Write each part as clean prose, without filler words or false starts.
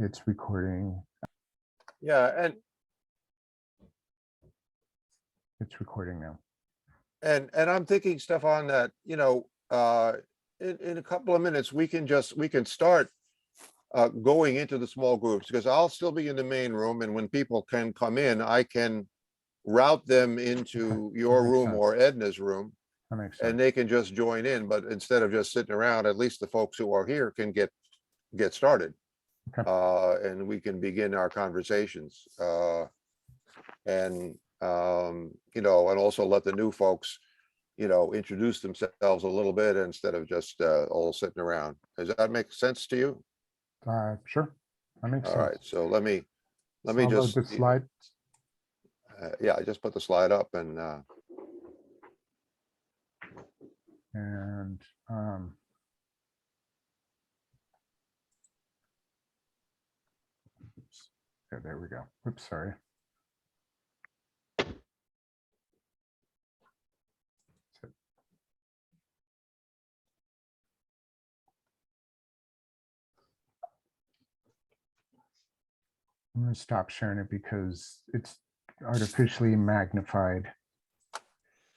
It's recording. Yeah, It's recording now. and I'm thinking, Stefan, that in a couple of minutes we can start going into the small groups, because I'll still be in the main room, and when people can come in, I can route them into your room sense. or Edna's room, That makes sense. and they can just join in. But instead of just sitting around, at least the folks who are here can get started. Okay. And we can begin our conversations. And also let the new folks, introduce themselves a little bit instead of just all sitting around. Does that make sense to you? Sure. That makes All sense. right, so let me So I'll load just, the slide. yeah, I just put the slide up, and And yeah, there we go. Oops, sorry. I'm going to stop sharing it because it's artificially magnified.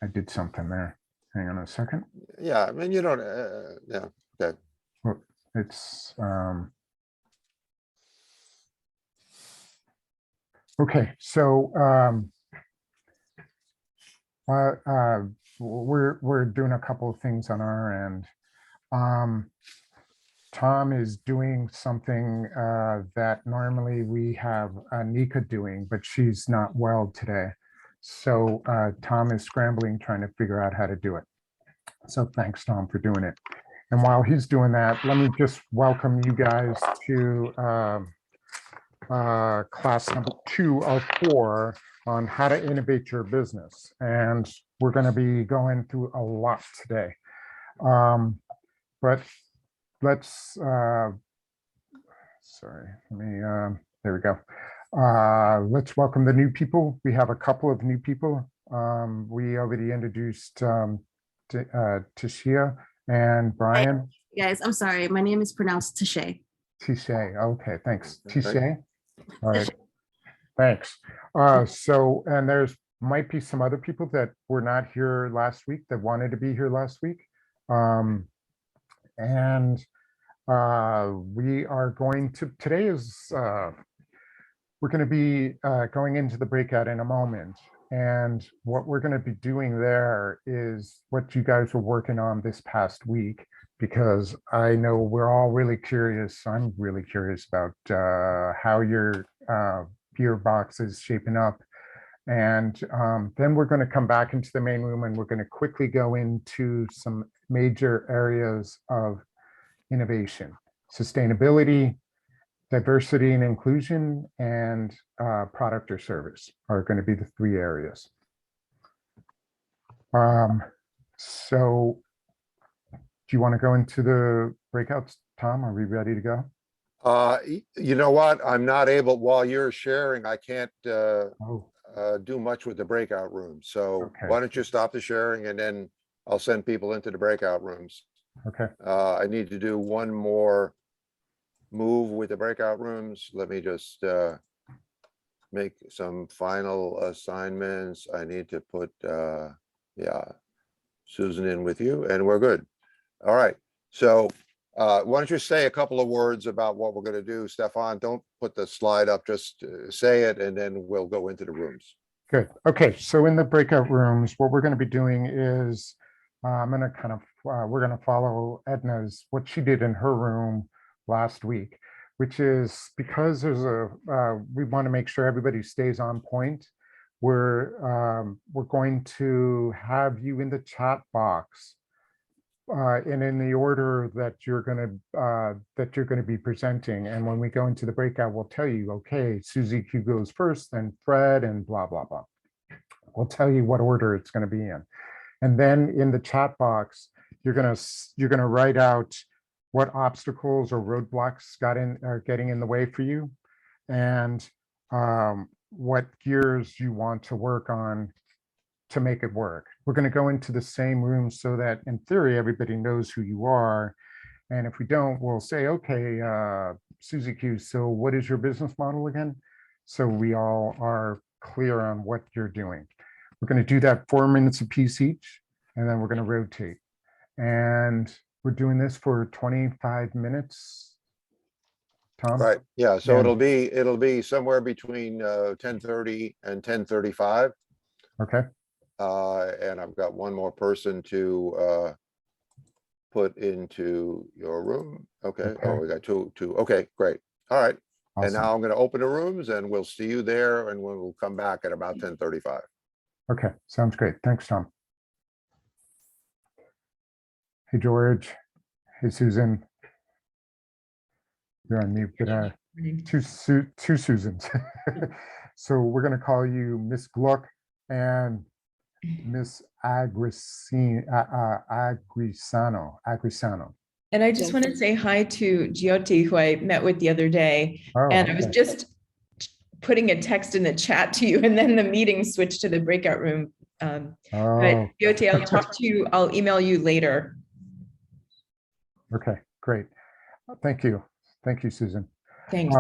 I did something there. Hang on a second. yeah, I mean, you don't, yeah, okay. Well, it's okay. So we're doing a couple of things on our end. Tom is doing something that normally we have Nika doing, but she's not well today. So Tom is scrambling, trying to figure out how to do it. So thanks, Tom, for doing it. And while he's doing that, let me just welcome you guys to class number 2 of 4 on how to innovate your business. And we're going to be going through a lot today. But let's, sorry, let me, there we go. Let's welcome the new people. We have a couple of new people. We already introduced Tashia and Brian. Hey, guys, I'm sorry. My name is pronounced Tashay. Tishay, okay, thanks. Okay. Tishay, all right, thanks. So, and there's might be some other people that were not here last week that wanted to be here last week. And we are going to, today is, we're going to be going into the breakout in a moment. And what we're going to be doing there is what you guys were working on this past week, because I know we're all really curious. I'm really curious about how your box is shaping up. And then we're going to come back into the main room, and we're going to quickly go into some major areas of innovation: sustainability, diversity and inclusion, and product or service are going to be the 3 areas. So do you want to go into the breakouts, Tom? Are we ready to go? You know what? I'm not able, while you're sharing, I can't Oh, do much with the breakout rooms. So Okay. why don't you stop the sharing, and then I'll send people into the breakout rooms. okay. I need to do one more move with the breakout rooms. Let me just make some final assignments. I need to put yeah, Susan in with you, and we're good. All right, so why don't you say a couple of words about what we're going to do, Stefan? Don't put the slide up, just say it, and then we'll go into the rooms. Good. Okay, so in the breakout rooms, what we're going to be doing is I'm going to kind of, we're going to follow Edna's, what she did in her room last week, which is because there's we want to make sure everybody stays on point. We're going to have you in the chat box and in the order that you're going to be presenting. And when we go into the breakout, we'll tell you, okay, Susie Q goes first, then Fred, and blah, blah, blah. We'll tell you what order it's going to be in. And then in the chat box, you're going to write out what obstacles or roadblocks are getting in the way for you, and what gears you want to work on to make it work. We're going to go into the same room so that in theory, everybody knows who you are. And if we don't, we'll say, okay, Susie Q, so what is your business model again? So we all are clear on what you're doing. We're going to do that 4 minutes apiece each, and then we're going to rotate. And we're doing this for 25 minutes. Tom? Right, yeah, so Yeah. it'll be somewhere between 10:30 and 10:35. Okay, And I've got one more person to put into your room. Okay, oh, Okay. we got two, okay, great. All right. And awesome. now I'm gonna open the rooms and we'll see you there and we'll come back at about 10:35. Okay, sounds great. Thanks, Tom. Hey, George. Hey, Susan. You're on mute, but two Susans. So we're going to call you Miss Gluck and Miss Agrisano. And I just want to say hi to Jyoti, who I met with the other day. Oh, And I was okay. just putting a text in the chat to you, and then the meeting switched to the breakout room. But Oh, Jyoti, I'll talk to you. I'll email you later. okay, great. Thank you. Thank you, Susan. Thanks.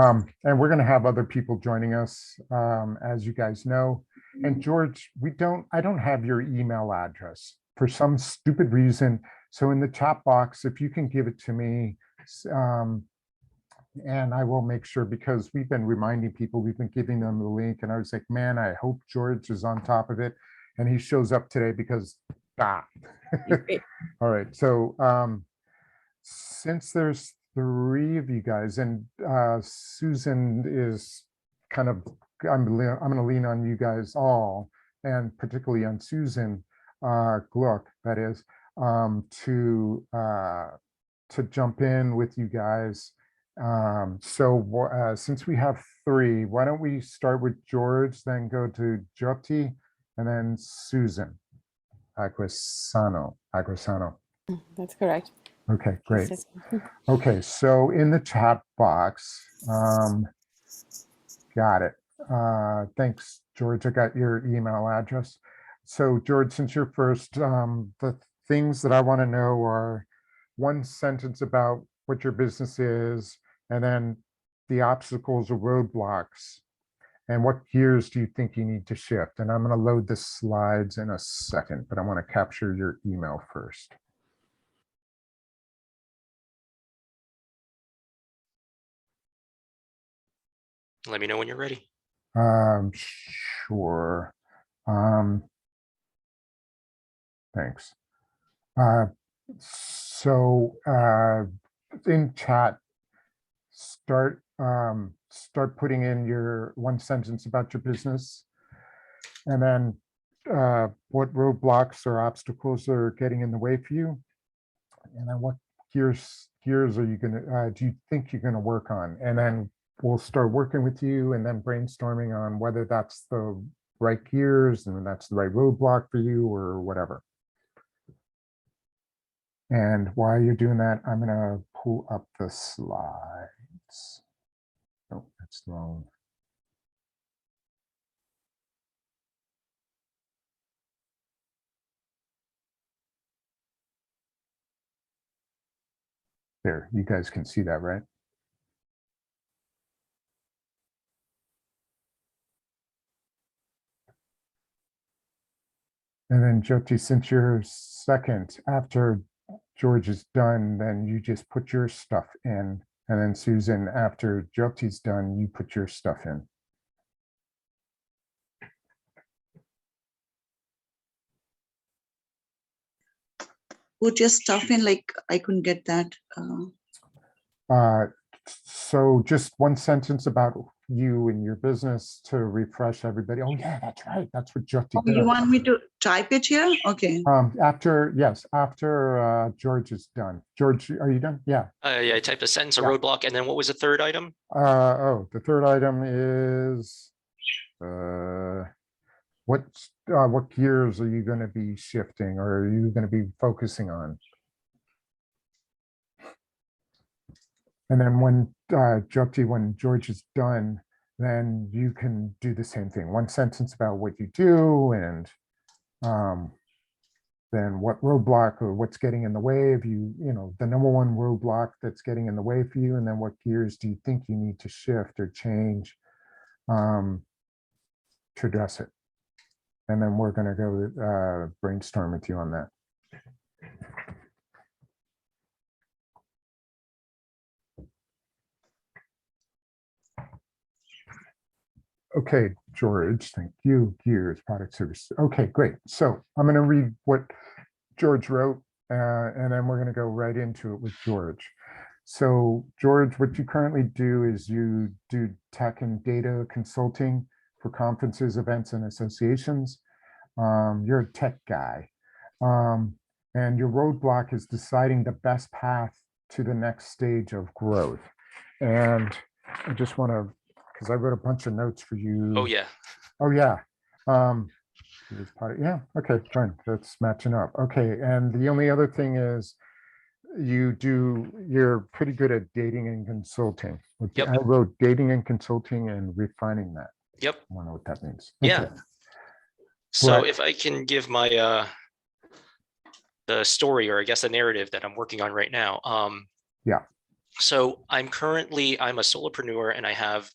And we're going to have other people joining us, as you guys know. And George, I don't have your email address for some stupid reason. So in the chat box, if you can give it to me, and I will make sure, because we've been reminding people, we've been giving them the link, and I was like, man, I hope George is on top of it. And he shows up today because, all right. So since there's 3 of you guys, and Susan is kind of, I'm going to lean on you guys all, and particularly on Susan Gluck, that is, to jump in with you guys. Since we have 3, why don't we start with George, then go to Jyoti, and then Susan Agrisano. That's correct. Okay, great. Okay, so in the chat box, got it. Thanks, George. I got your email address. So George, since you're first, the things that I want to know are 1 sentence about what your business is, and then the obstacles or roadblocks, and what gears do you think you need to shift? And I'm going to load the slides in a second, but I want to capture your email first. Let me know when you're ready. Sure. Thanks. In chat, start putting in your 1 sentence about your business, and then what roadblocks or obstacles are getting in the way for you, and then what gears are you gonna do you think you're gonna work on, and then we'll start working with you and then brainstorming on whether that's the right gears and that's the right roadblock for you or whatever. And while you're doing that, I'm going to pull up the slides. Oh, that's wrong. There, you guys can see that, right? And then Jyoti, since you're second, after George is done, then you just put your stuff in. And then Susan, after Jyoti's done, you put your stuff in. Put your stuff in, like, I couldn't get that. So just 1 sentence about you and your business to refresh everybody. Oh yeah, that's right. That's what Jyoti You does. want me to type it here? Okay. After George is done. George, are you done? Yeah. Yeah, I typed a sentence, a Yeah. roadblock, and then what was the third item? The third item is what gears are you going to be shifting, or are you going to be focusing on? And then when Jyoti, when George is done, then you can do the same thing. 1 sentence about what you do and then what roadblock or what's getting in the way of you, the number one roadblock that's getting in the way for you, and then what gears do you think you need to shift or change to address it. And then we're going to go brainstorm with you on that. Okay, George, thank you. Gears, product service. Okay, great. So I'm going to read what George wrote, and then we're going to go right into it with George. So George, what you currently do is you do tech and data consulting for conferences, events, and associations. You're a tech guy. And your roadblock is deciding the best path to the next stage of growth. And I just want to, because I wrote a bunch of notes for you. Oh, yeah. Oh, yeah. Yeah, okay, fine. That's matching up. Okay, and the only other thing is you're pretty good at dating and consulting. Yep. I wrote dating and consulting and refining that. Yep. I don't know what that means. Yeah. Okay. So Right. if I can give my the story, or I guess the narrative that I'm working on right now. Yeah. So I'm a solopreneur, and I have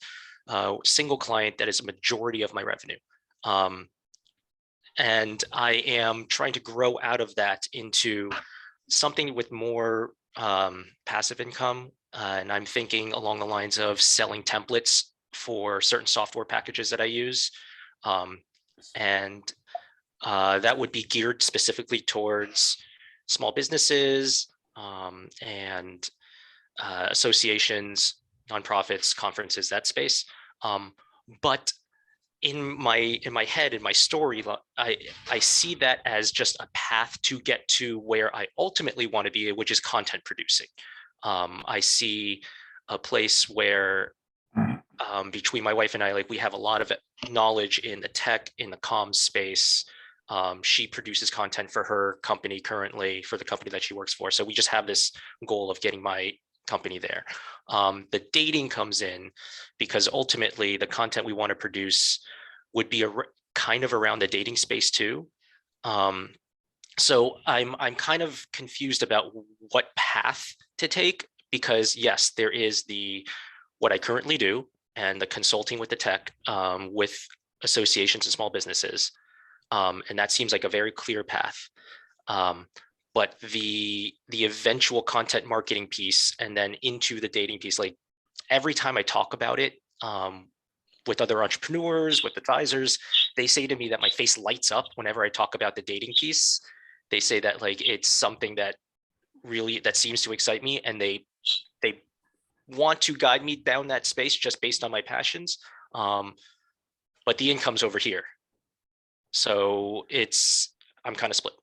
a single client that is a majority of my revenue. And I am trying to grow out of that into something with more passive income. And I'm thinking along the lines of selling templates for certain software packages that I use. And that would be geared specifically towards small businesses and associations, nonprofits, conferences, that space. But in my head, in my story, I see that as just a path to get to where I ultimately want to be, which is content producing. I see a place where between my wife and I, we have a lot of knowledge in the tech, in the comms space. She produces content for her company currently, for the company that she works for. So we just have this goal of getting my company there. The dating comes in because ultimately the content we want to produce would be kind of around the dating space too. So I'm kind of confused about what path to take, because yes, there is what I currently do and the consulting with the tech with associations and small businesses. And that seems like a very clear path. But the eventual content marketing piece and then into the dating piece, every time I talk about it with other entrepreneurs, with advisors, they say to me that my face lights up whenever I talk about the dating piece. They say that it's something that seems to excite me, and they want to guide me down that space just based on my passions. But the income's over here. So I'm kind of split.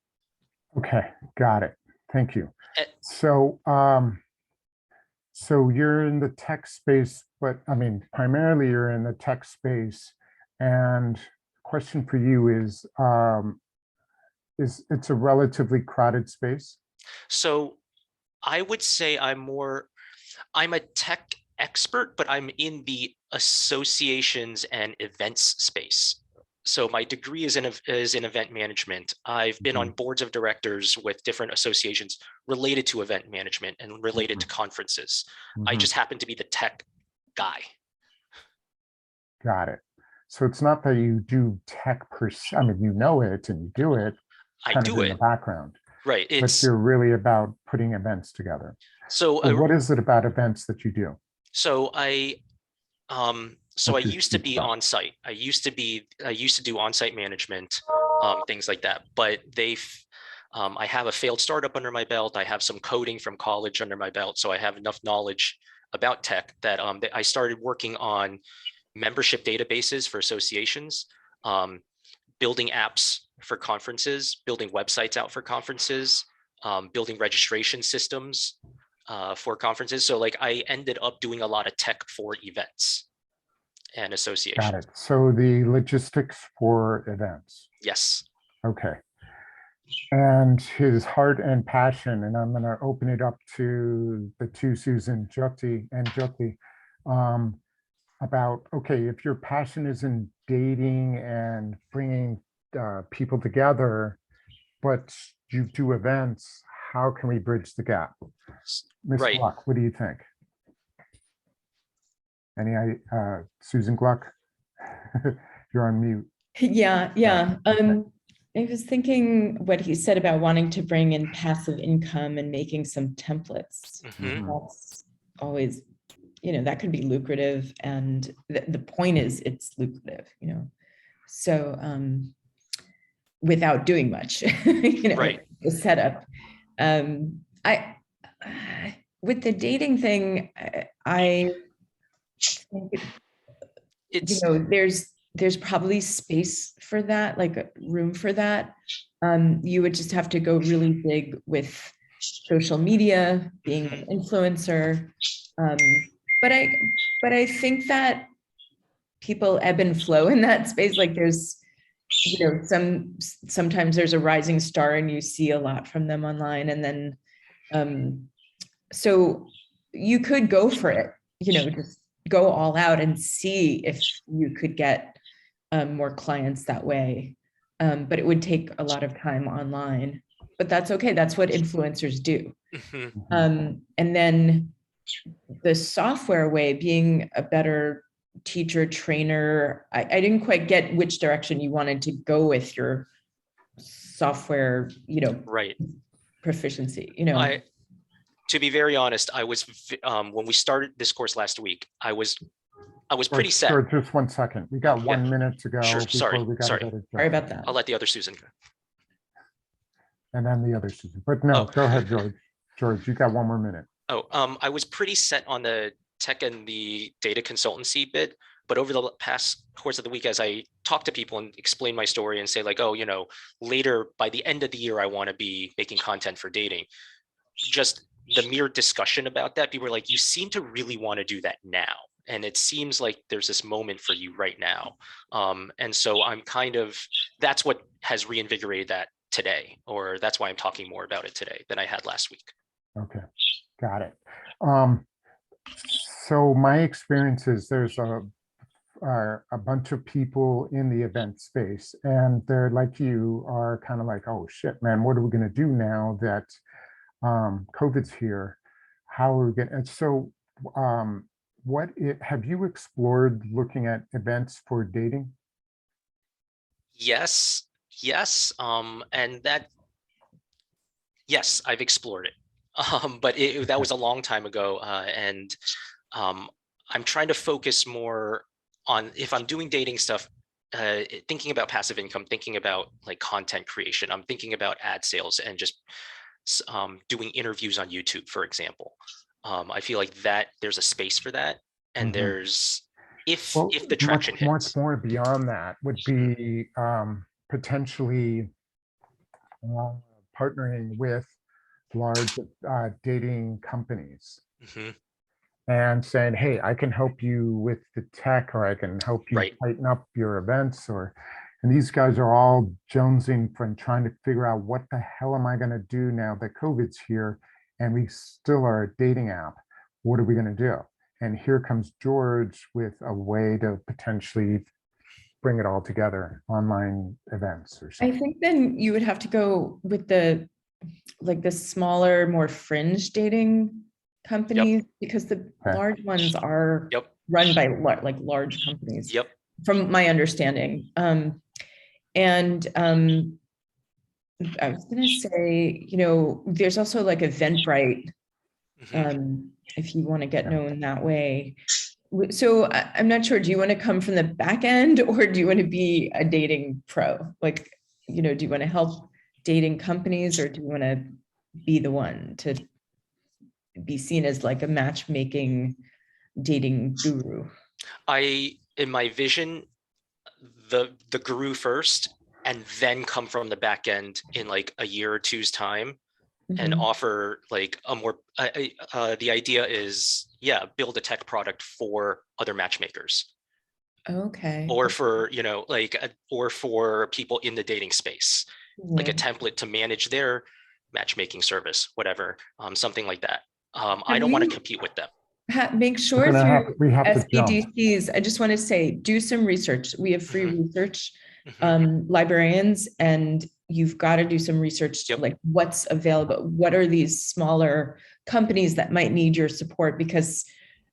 Okay, got it. Thank you. Eh. So, so you're in the tech space, but I mean, primarily you're in the tech space. And question for you is it's a relatively crowded space? So I would say I'm a tech expert, but I'm in the associations and events space. So my degree is in event management. I've been on boards of directors with different associations related to event management and related to conferences. I just happen to be the tech guy. Got it. So it's not that you do tech per se. I mean, you know it and you do it. I do in it. the background. Right. But you're really about putting events together. So what is it about events that you do? So I used to be on site. I used to do on-site management, things like that. But I have a failed startup under my belt. I have some coding from college under my belt. So I have enough knowledge about tech that I started working on membership databases for associations, building apps for conferences, building websites out for conferences, building registration systems for conferences. So I ended up doing a lot of tech for events and associations. Got it. So the logistics for events. Yes. Okay. And his heart and passion, and I'm going to open it up to the two, Susan and Jyoti, about, okay, if your passion is in dating and bringing people together, but you do events, how can we bridge the gap? Ms. Right. Gluck, what do you think? Susan Gluck? You're on mute. Yeah. I was thinking what he said about wanting to bring in passive income and making some templates. Mhm. That's always, that could be lucrative. And the point is it's lucrative, So without doing much, Right. the setup. With the dating thing, I think It's there's probably space for that, like room for that. You would just have to go really big with social media, being an influencer. But I think that people ebb and flow in that space. Like there's, sometimes there's a rising star and you see a lot from them online. And then, so you could go for it, just go all out and see if you could get more clients that way. But it would take a lot of time online, but that's okay. That's what influencers do. mhm. And then the software way, being a better teacher, trainer, I didn't quite get which direction you wanted to go with your software, Right. proficiency, To be very honest, I was when we started this course last week, I was pretty set. George, just 1 second. We got Yeah. 1 minute to go. Sure, before sorry, we gotta sorry. go to Sorry Jeff. about that. I'll let the other Susan go. And then the other Susan. But no, Oh. go ahead, George. George, you got 1 more minute. I was pretty set on the tech and the data consultancy bit, but over the past course of the week, as I talk to people and explain my story and say like, oh, later by the end of the year, I want to be making content for dating. Just the mere discussion about that, people were like, you seem to really want to do that now. And it seems like there's this moment for you right now. And so that's what has reinvigorated that today, or that's why I'm talking more about it today than I had last week. Okay, got it. So my experience is there's a bunch of people in the event space, and they're like you are kind of like, oh shit, man, what are we going to do now that COVID's here? How are we going to? So have you explored looking at events for dating? Yes. And that, yes, I've explored it. But that was a long time ago. And I'm trying to focus more on, if I'm doing dating stuff, thinking about passive income, thinking about like content creation. I'm thinking about ad sales and just doing interviews on YouTube, for example. I feel like that there's a space for that. And there's, if the traction hits. Much more beyond that would be potentially partnering with large dating companies and saying, hey, I can help you with the tech, or I can help you tighten up your events, and these guys are all jonesing for and trying to figure out what the hell am I going to do now that COVID's here and we still are a dating app. What are we going to do? And here comes George with a way to potentially bring it all together, online events or something. I think then you would have to go with the smaller, more fringe dating companies, because the large ones are run by large companies. From my understanding. And I was going to say, there's also like Eventbrite, if you want to get known that way. So I'm not sure, do you want to come from the back end, or do you want to be a dating pro? Like, do you want to help dating companies, or do you want to be the one to be seen as like a matchmaking dating guru? In my vision, the guru first, and then come from the back end in like a year or two's time and offer like a more, the idea is, build a tech product for other matchmakers. Okay. Or for, or for people in the dating space, like a template to manage their matchmaking service, whatever, something like that. I don't want to compete with them. Make sure we have to jump. SBDCs, I just want to say, do some research. We have free research librarians, and you've got to do some research, Yep. like what's available, what are these smaller companies that might need your support, because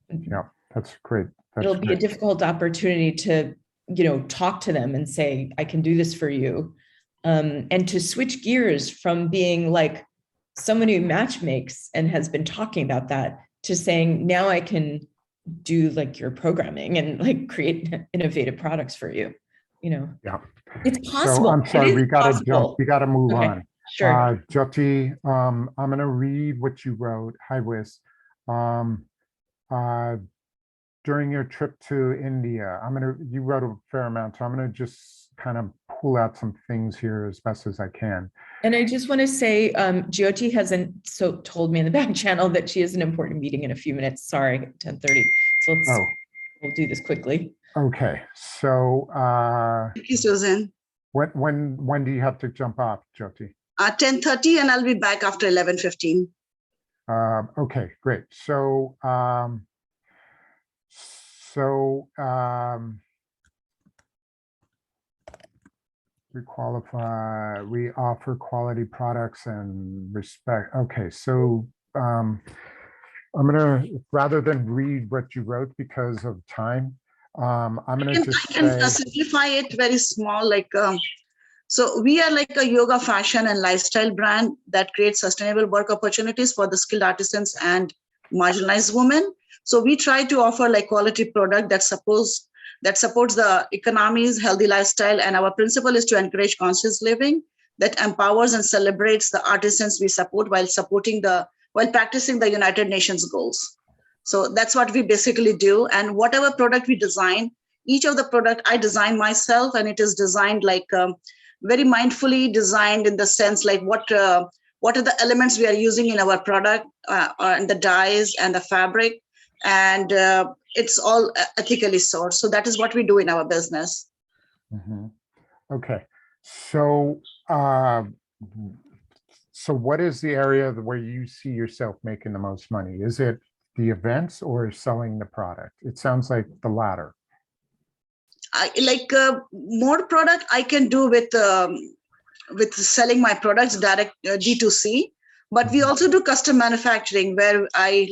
Yeah, that's great. That's it'll be a great. difficult opportunity to, talk to them and say, I can do this for you. And to switch gears from being like someone who matchmakes and has been talking about that to saying, now I can do like your programming and like create innovative products for you. Yeah. It's So possible. I'm sorry, It is we gotta jump, possible. we gotta move Okay, on. sure. Jyoti, I'm gonna read what you wrote. Hi, Wiz. During your trip to India, you wrote a fair amount, so I'm gonna just kind of pull out some things here as best as I can. And I just want to say, Jyoti hasn't told me in the back channel that she has an important meeting in a few minutes. Sorry, 10:30. So we'll do this quickly. Okay, so Thank you, Susan. when do you have to jump off, Jyoti? 10:30, and I'll be back after 11:15. Okay, great. So we qualify, we offer quality products and respect. Okay, so I'm gonna, rather than read what you wrote because of time, I'm gonna just I can say, simplify it very small, so we are like a yoga fashion and lifestyle brand that creates sustainable work opportunities for the skilled artisans and marginalized women. So we try to offer like quality product that supports the economy's healthy lifestyle. And our principle is to encourage conscious living that empowers and celebrates the artisans we support while practicing the United Nations goals. So that's what we basically do. And whatever product we design, each of the product I design myself, and it is designed like very mindfully designed in the sense like what are the elements we are using in our product, and the dyes and the fabric, and it's all ethically sourced. So that is what we do in our business. Okay, so what is the area where you see yourself making the most money? Is it the events or selling the product? It sounds like the latter. I like more product I can do with selling my products direct D2C, but we also do custom manufacturing where I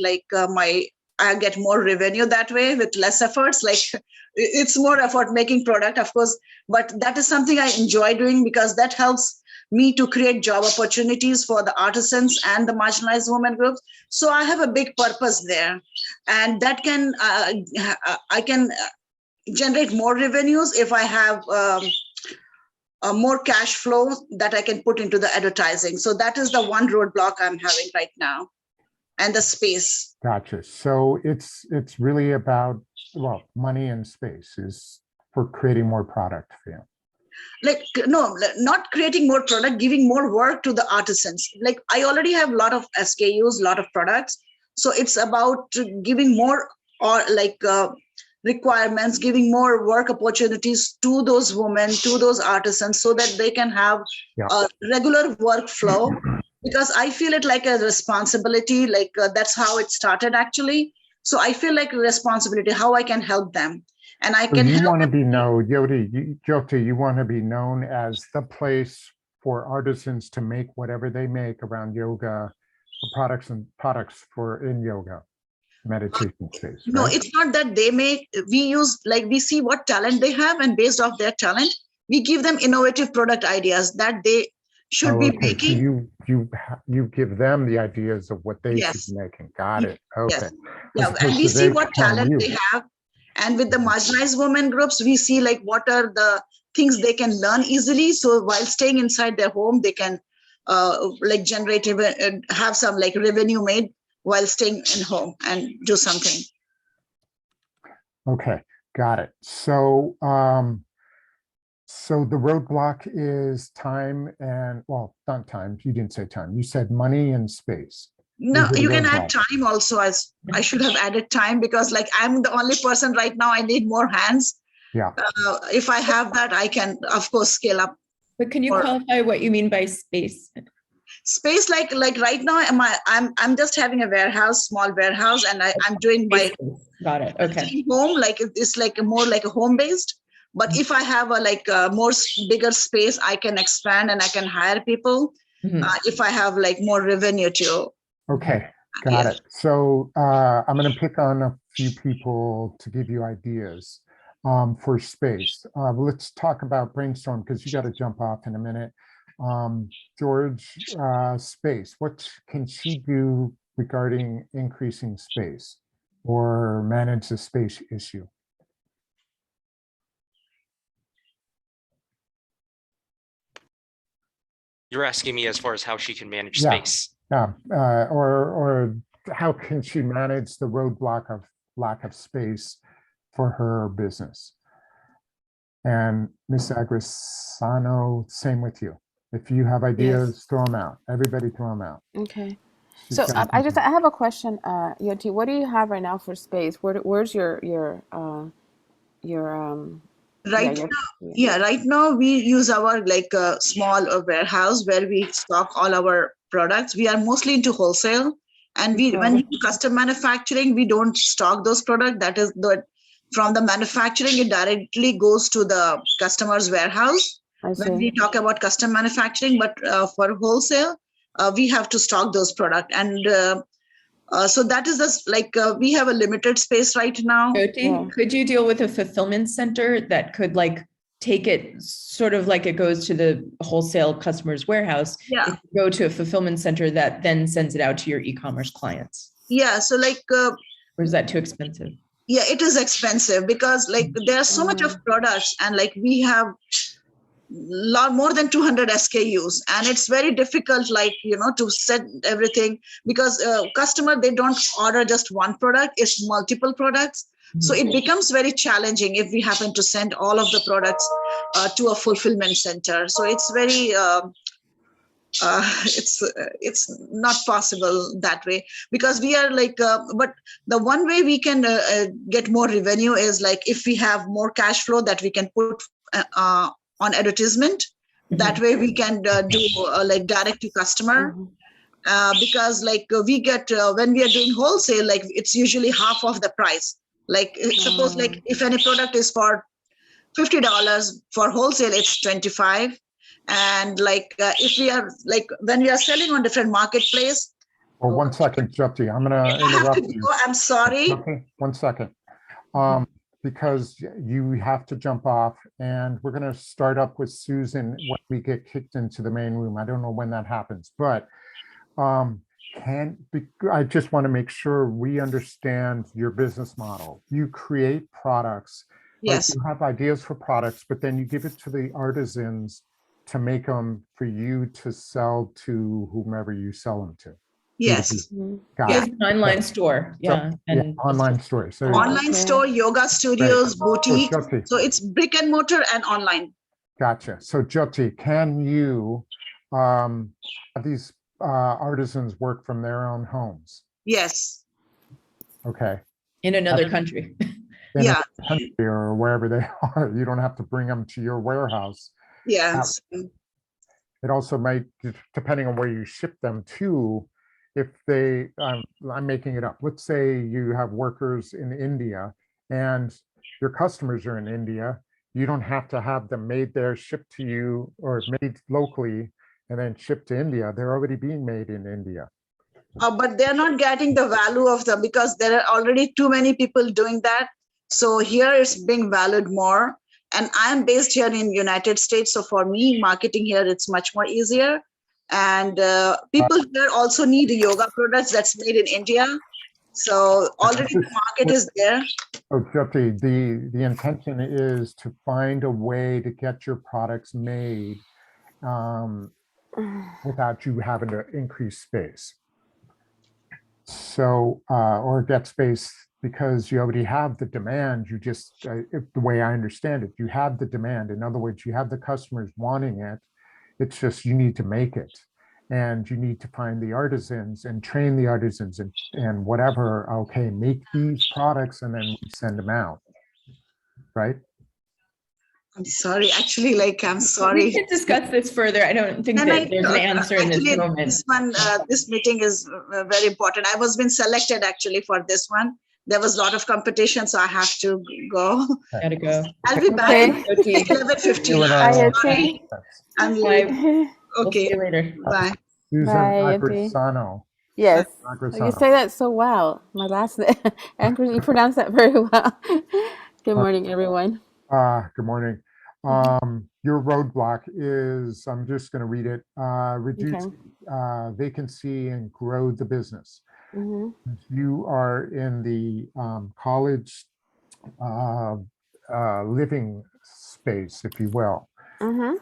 I get more revenue that way with less efforts. Like it's more effort making product, of course, but that is something I enjoy doing because that helps me to create job opportunities for the artisans and the marginalized women groups. So I have a big purpose there, and that can I can generate more revenues if I have more cash flow that I can put into the advertising. So that is the one roadblock I'm having right now, and the space. Gotcha. So it's really about, well, money and space is for creating more product for you. Like, no, not creating more product, giving more work to the artisans. Like I already have a lot of SKUs, a lot of products. So it's about giving more or requirements, giving more work opportunities to those women, to those artisans, so that they can have a regular workflow. Because I feel it like a responsibility, that's how it started actually. So I feel like a responsibility, how I can help them. And I can help. You want to be known, Jyoti, you want to be known as the place for artisans to make whatever they make around yoga, products for in yoga, meditation space. No, right? it's not that they make, we see what talent they have, and based off their talent, we give them innovative product ideas that they should be making. So you give them the ideas of what they should be making. Got it. Okay. Yeah, and we see what talent they have. And with the marginalized women groups, we see like what are the things they can learn easily. So while staying inside their home, they can generate, have some like revenue made while staying in home and do something. Okay, got it. So so the roadblock is time and, well, not time, you didn't say time, you said money and space. No, you can add time also. As I should have added time, because like I'm the only person right now, I need more hands. Yeah. If I have that, I can of course scale up. But can you qualify what you mean by space? Space, like right now, I'm just having a warehouse, small warehouse, and I'm doing my got it. Okay. home, like it's like more like a home based. But if I have a bigger space, I can expand and I can hire people. If I have like more revenue too. Okay, got it. So I'm going to pick on a few people to give you ideas for space. Let's talk about brainstorm because you got to jump off in a minute. George, space, what can she do regarding increasing space or manage the space issue? You're asking me as far as how she can manage Yeah. space. Yeah, or how can she manage the roadblock of lack of space for her business? And Ms. Agrisano, same with you. If you have ideas, throw them out. Everybody throw them out. Okay. She's So got I something. have a question, Yoti. What do you have right now for space? Where's your Right yeah, right now we use our small warehouse where we stock all our products. We are mostly into wholesale, and when we do custom manufacturing, we don't stock those products. That is from the manufacturing, it directly goes to the customer's warehouse. When we talk about custom manufacturing, but for wholesale, we have to stock those products. And so that is just we have a limited space right now. Jyoti, could you deal with a fulfillment center that could take it sort of like it goes to the wholesale customer's warehouse? Yeah. Go to a fulfillment center that then sends it out to your e-commerce clients. Yeah. So or is that too expensive? Yeah, it is expensive because there's so much of products, and we have more than 200 SKUs, and it's very difficult to set everything because customer, they don't order just one product, it's multiple products. So it becomes very challenging if we happen to send all of the products to a fulfillment center. So it's very it's not possible that way, because we are but the one way we can get more revenue is if we have more cash flow that we can put on advertisement. That way we can do direct to customer, because we get when we are doing wholesale, it's usually half of the price. Suppose if any product is for $50, for wholesale it's 25. And if we are when we are selling on different marketplace. Well, 1 second, Jyoti, I'm going to interrupt you. I'm sorry. Okay, 1 second. Because you have to jump off, and we're going to start up with Susan when we get kicked into the main room. I don't know when that happens, but I just want to make sure we understand your business model. You create products. Yes. You have ideas for products, but then you give it to the artisans to make them for you to sell to whomever you sell them to. Yes. Got Yes, it. an online store. Yeah. And online store. So online store, yoga studios, boutique. Jyoti, So it's brick and mortar and online. gotcha. So Jyoti, can you have these artisans work from their own homes? Yes. Okay. In another country. In Yeah. a country or wherever they are. You don't have to bring them to your warehouse. Yes. It also might, depending on where you ship them to, if they, I'm making it up. Let's say you have workers in India and your customers are in India. You don't have to have them made there, shipped to you, or made locally and then shipped to India. They're already being made in India. But they're not getting the value of them because there are already too many people doing that. So here it's being valued more. And I'm based here in United States. So for me, marketing here, it's much more easier. And people here also need yoga products that's made in India. So already the market is there. Oh, Jyoti, the intention is to find a way to get your products made without you having to increase space. So, or get space because you already have the demand. You just, the way I understand it, you have the demand. In other words, you have the customers wanting it. It's just you need to make it. And you need to find the artisans and train the artisans and whatever, okay, make these products and then we send them out, right? I'm sorry, actually, I'm sorry. We can discuss this further. I don't think that there's an answer in this moment. This one, this meeting is very important. I was been selected actually for this one. there was a lot of competition, so I have to go. Gotta go. I'll be back Okay. in Okay. 11:15. Bye, Sorry, Yoti. I'm Bye. leaving. We'll see Okay, you later. bye. Susan Bye, Yoti. Agrisano. Yes, you Agrisano. say that so well. My last name, Anchor, you pronounce that very well. Good morning, everyone. Good morning. Your roadblock is, I'm just going to read it, reduce vacancy and grow the business. Hmm. You are in the college living space, if you will. Hmm.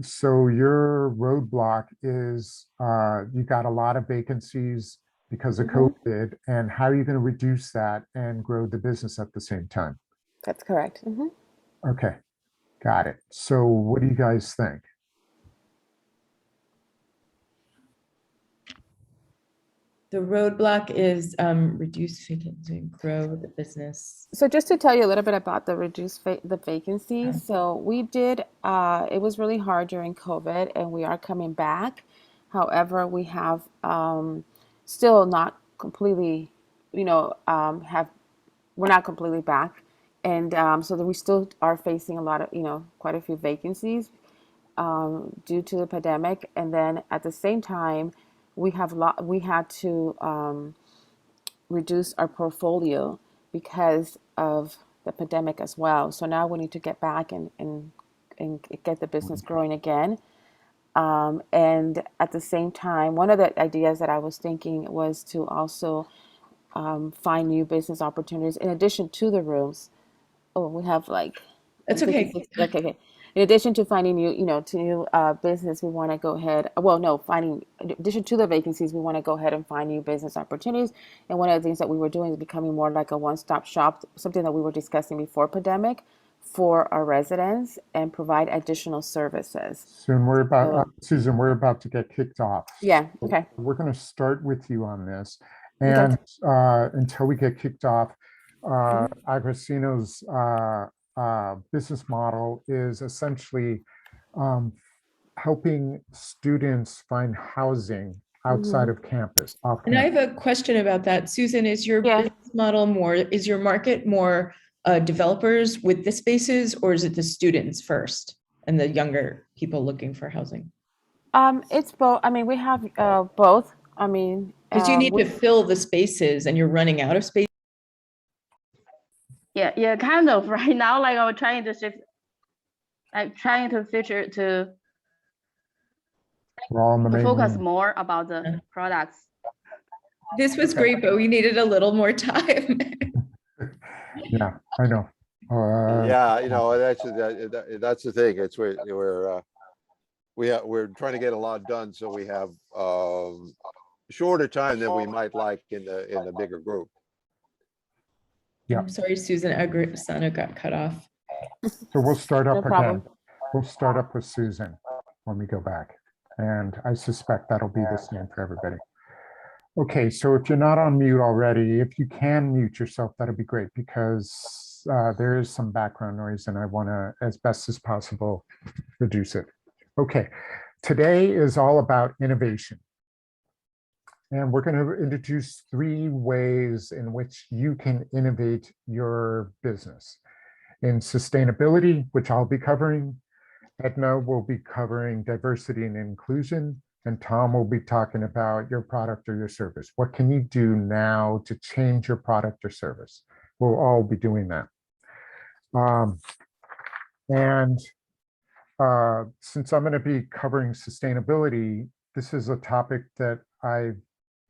So your roadblock is you got a lot of vacancies because of COVID, and how are you going to reduce that and grow the business at the same time? That's correct. Hmm. Okay, got it. So what do you guys think? The roadblock is reduce vacancy and grow the business. So just to tell you a little bit about the the vacancies. So we did, it was really hard during COVID and we are coming back. However, we have still not completely, we're not completely back. And so that we still are facing a lot of, quite a few vacancies due to the pandemic. And then at the same time, we had to reduce our portfolio because of the pandemic as well. So now we need to get back and get the business growing again. And at the same time, one of the ideas that I was thinking was to also find new business opportunities in addition to the rooms. Oh, we have like. That's I'm okay. thinking okay. In addition to finding new, to new business, we want to go ahead. Well, no, in addition to the vacancies, we want to go ahead and find new business opportunities. And one of the things that we were doing is becoming more like a one-stop shop, something that we were discussing before pandemic, for our residents and provide additional services. Susan, we're about to get kicked off. Yeah. So Okay. we're going to start with you on this, Okay. and until we get kicked off, Agostino's business model is essentially helping students find housing outside of campus. And I have a question about that. Susan, is your Yeah. business model is your market more developers with the spaces, or is it the students first and the younger people looking for housing? It's both. I mean, we have both. I mean, Because you need to fill the spaces and you're running out of space. Yeah, kind of. Right now, like I'm trying to shift, like trying to feature to We're all in the main focus room. more about the products. This was great, but we needed a little more time. Yeah, I know. Yeah, that's the thing. It's we're trying to get a lot done, so we have shorter time than we might like in the bigger group. Yeah. I'm sorry, Susan Agrisano got cut off. So we'll start up No problem. again. We'll start up with Susan when we go back. And I suspect that'll be the same for everybody. Okay, so if you're not on mute already, if you can mute yourself, that'd be great, because there is some background noise and I want to, as best as possible, reduce it. Okay, today is all about innovation. And we're going to introduce 3 ways in which you can innovate your business. In sustainability, which I'll be covering, Edna will be covering diversity and inclusion, and Tom will be talking about your product or your service. What can you do now to change your product or service? We'll all be doing that. Since I'm going to be covering sustainability, this is a topic that I've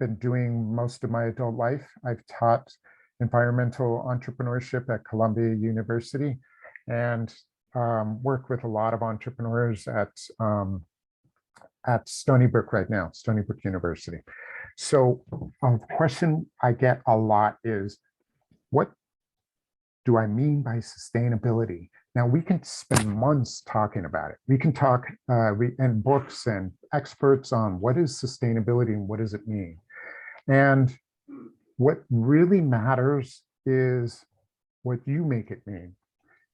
been doing most of my adult life. I've taught environmental entrepreneurship at Columbia University and work with a lot of entrepreneurs at Stony Brook right now, Stony Brook University. So a question I get a lot is, what do I mean by sustainability? Now, we can spend months talking about it. We can talk in books and experts on what is sustainability and what does it mean. And what really matters is what you make it mean.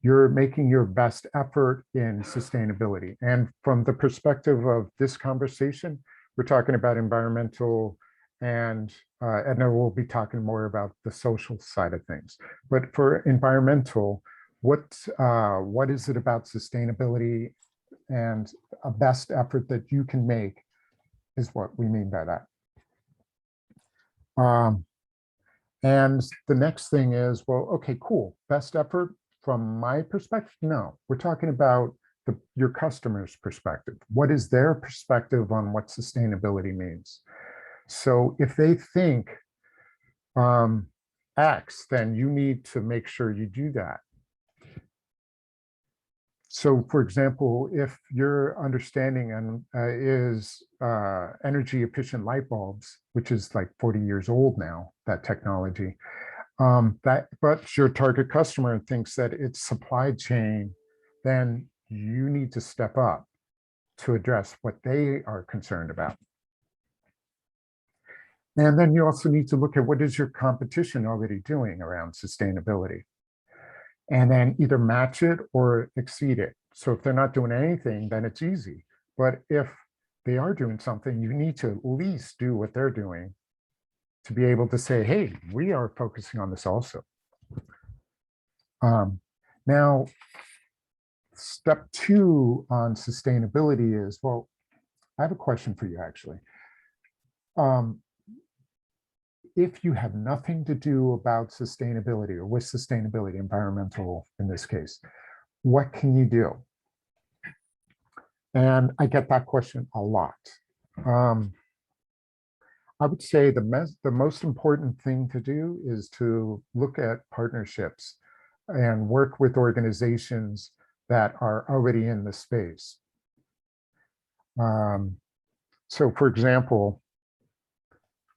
You're making your best effort in sustainability. And from the perspective of this conversation, we're talking about environmental and Edna will be talking more about the social side of things. But for environmental, what is it about sustainability and a best effort that you can make is what we mean by that. And the next thing is, well, okay, cool. Best effort from my perspective? No, we're talking about your customer's perspective. What is their perspective on what sustainability means? So if they think X, then you need to make sure you do that. So for example, if your understanding is energy efficient light bulbs, which is like 40 years old now, that technology, but your target customer thinks that it's supply chain, then you need to step up to address what they are concerned about. And then you also need to look at what is your competition already doing around sustainability, and then either match it or exceed it. So if they're not doing anything, then it's easy. But if they are doing something, you need to at least do what they're doing to be able to say, hey, we are focusing on this also. Now, step 2 on sustainability is, well, I have a question for you actually. If you have nothing to do about sustainability or with sustainability, environmental in this case, what can you do? And I get that question a lot. I would say the most important thing to do is to look at partnerships and work with organizations that are already in the space. So for example,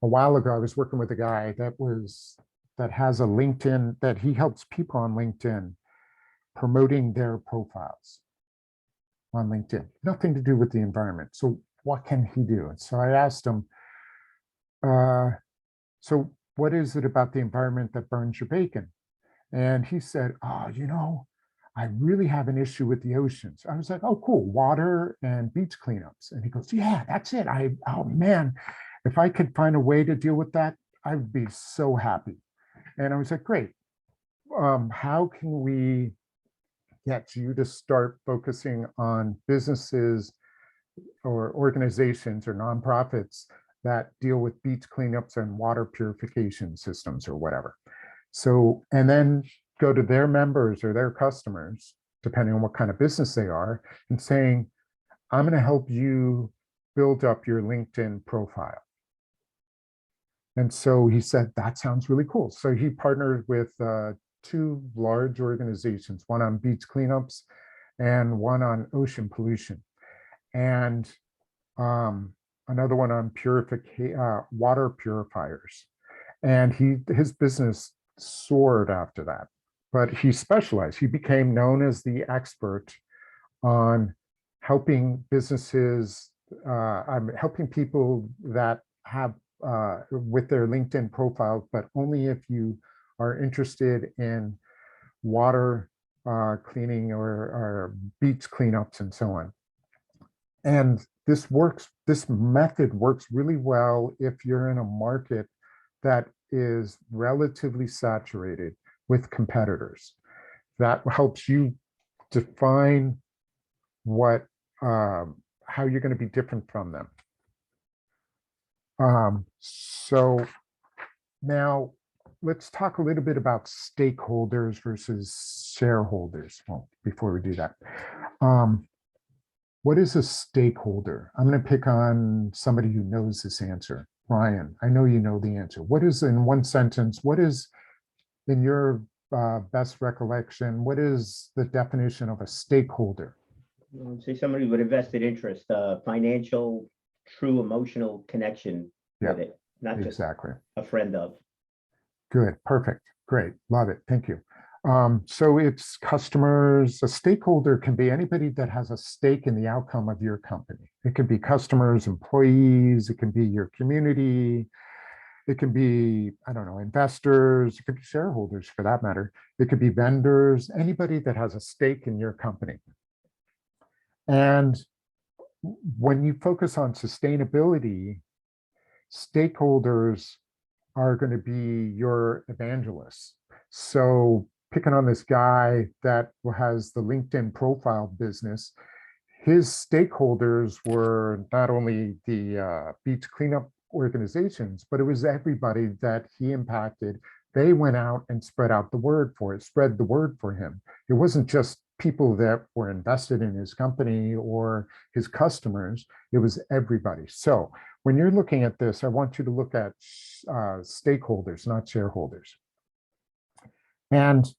a while ago, I was working with a guy that has a LinkedIn, that he helps people on LinkedIn promoting their profiles on LinkedIn, nothing to do with the environment. So what can he do? And so I asked him, so what is it about the environment that burns your bacon? And he said, oh, you know, I really have an issue with the oceans. I was like, oh, cool, water and beach cleanups. And he goes, yeah, that's it. Oh man, if I could find a way to deal with that, I would be so happy. And I was like, great. How can we get you to start focusing on businesses or organizations or nonprofits that deal with beach cleanups and water purification systems or whatever? So, and then go to their members or their customers, depending on what kind of business they are, and saying, I'm going to help you build up your LinkedIn profile. And so he said, that sounds really cool. So he partnered with 2 large organizations, one on beach cleanups and one on ocean pollution, and another one on water purifiers. And his business soared after that, but he specialized. He became known as the expert on helping businesses, helping people that have with their LinkedIn profile, but only if you are interested in water cleaning or beach cleanups and so on. And this method works really well if you're in a market that is relatively saturated with competitors. That helps you define how you're going to be different from them. So now let's talk a little bit about stakeholders versus shareholders. Well, before we do that, what is a stakeholder? I'm going to pick on somebody who knows this answer. Ryan, I know you know the answer. What is, in one sentence, what is, in your best recollection, what is the definition of a stakeholder? I'd say somebody with a vested interest, financial, true emotional connection with it, not just a friend of. Good, perfect, great, love it, thank you. So it's customers. A stakeholder can be anybody that has a stake in the outcome of your company. It could be customers, employees, it can be your community, it can be, I don't know, investors, it could be shareholders for that matter. It could be vendors, anybody that has a stake in your company. And when you focus on sustainability, Stakeholders are going to be your evangelists. So picking on this guy that has the LinkedIn profile business, his stakeholders were not only the beach cleanup organizations, but it was everybody that he impacted. They went out and spread the word for him. It wasn't just people that were invested in his company or his customers, it was everybody. So when you're looking at this, I want you to look at stakeholders, not shareholders. And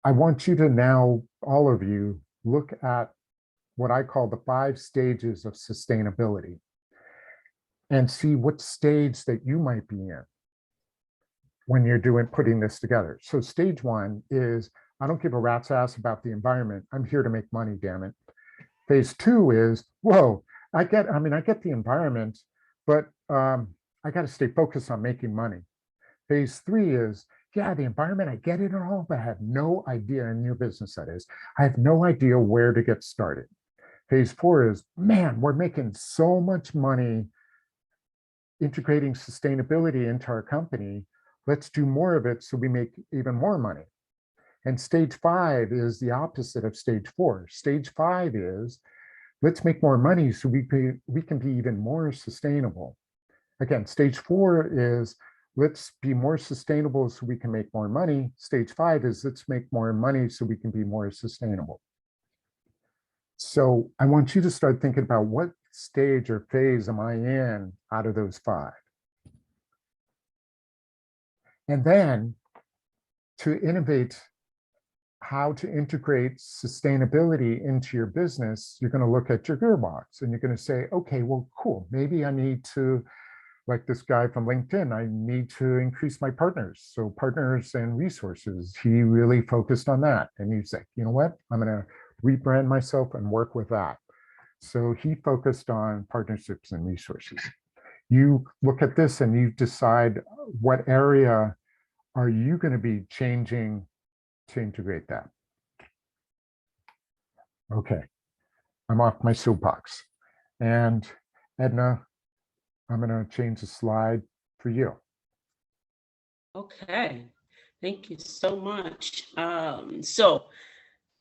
I want you to now, all of you, look at what I call the 5 stages of sustainability and see what stage that you might be in when you're putting this together. So stage 1 is, I don't give a rat's ass about the environment. I'm here to make money, damn it. Phase 2 is, whoa, I get the environment, but I got to stay focused on making money. Phase 3 is, yeah, the environment, I get it all, but I have no idea in your business that is. I have no idea where to get started. Phase 4 is, man, we're making so much money integrating sustainability into our company. Let's do more of it so we make even more money. And stage 5 is the opposite of stage 4. Stage 5 is, let's make more money so we can be even more sustainable. Again, stage 4 is, let's be more sustainable so we can make more money. Stage 5 is, let's make more money so we can be more sustainable. So I want you to start thinking about, what stage or phase am I in out of those 5? And then to innovate how to integrate sustainability into your business, you're going to look at your gearbox and you're going to say, okay, well, cool. Maybe I need to, like this guy from LinkedIn, I need to increase my partners. So partners and resources, he really focused on that. And he's like, you know what? I'm going to rebrand myself and work with that. So he focused on partnerships and resources. You look at this and you decide, what area are you going to be changing to integrate that? Okay, I'm off my soapbox. And Edna, I'm going to change the slide for you. Okay, thank you so much. So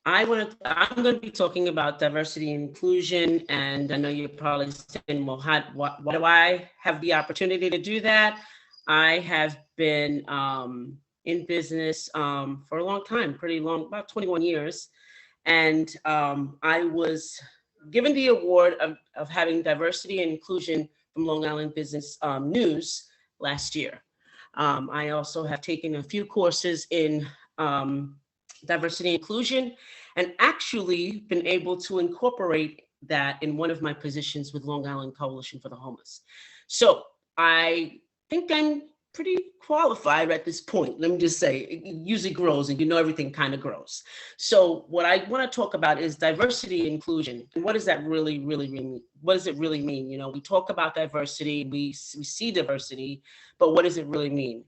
I'm going to be talking about diversity and inclusion, and I know you're probably saying, well, why do I have the opportunity to do that? I have been in business for a long time, pretty long, about 21 years. And I was given the award of having diversity and inclusion from Long Island Business News last year. I also have taken a few courses in diversity and inclusion, and actually been able to incorporate that in one of my positions with Long Island Coalition for the Homeless. So I think I'm pretty qualified at this point. Let me just say, it usually grows, and everything kind of grows. So what I want to talk about is diversity and inclusion. And what does that really mean? What does it really mean? We talk about diversity, we see diversity, but what does it really mean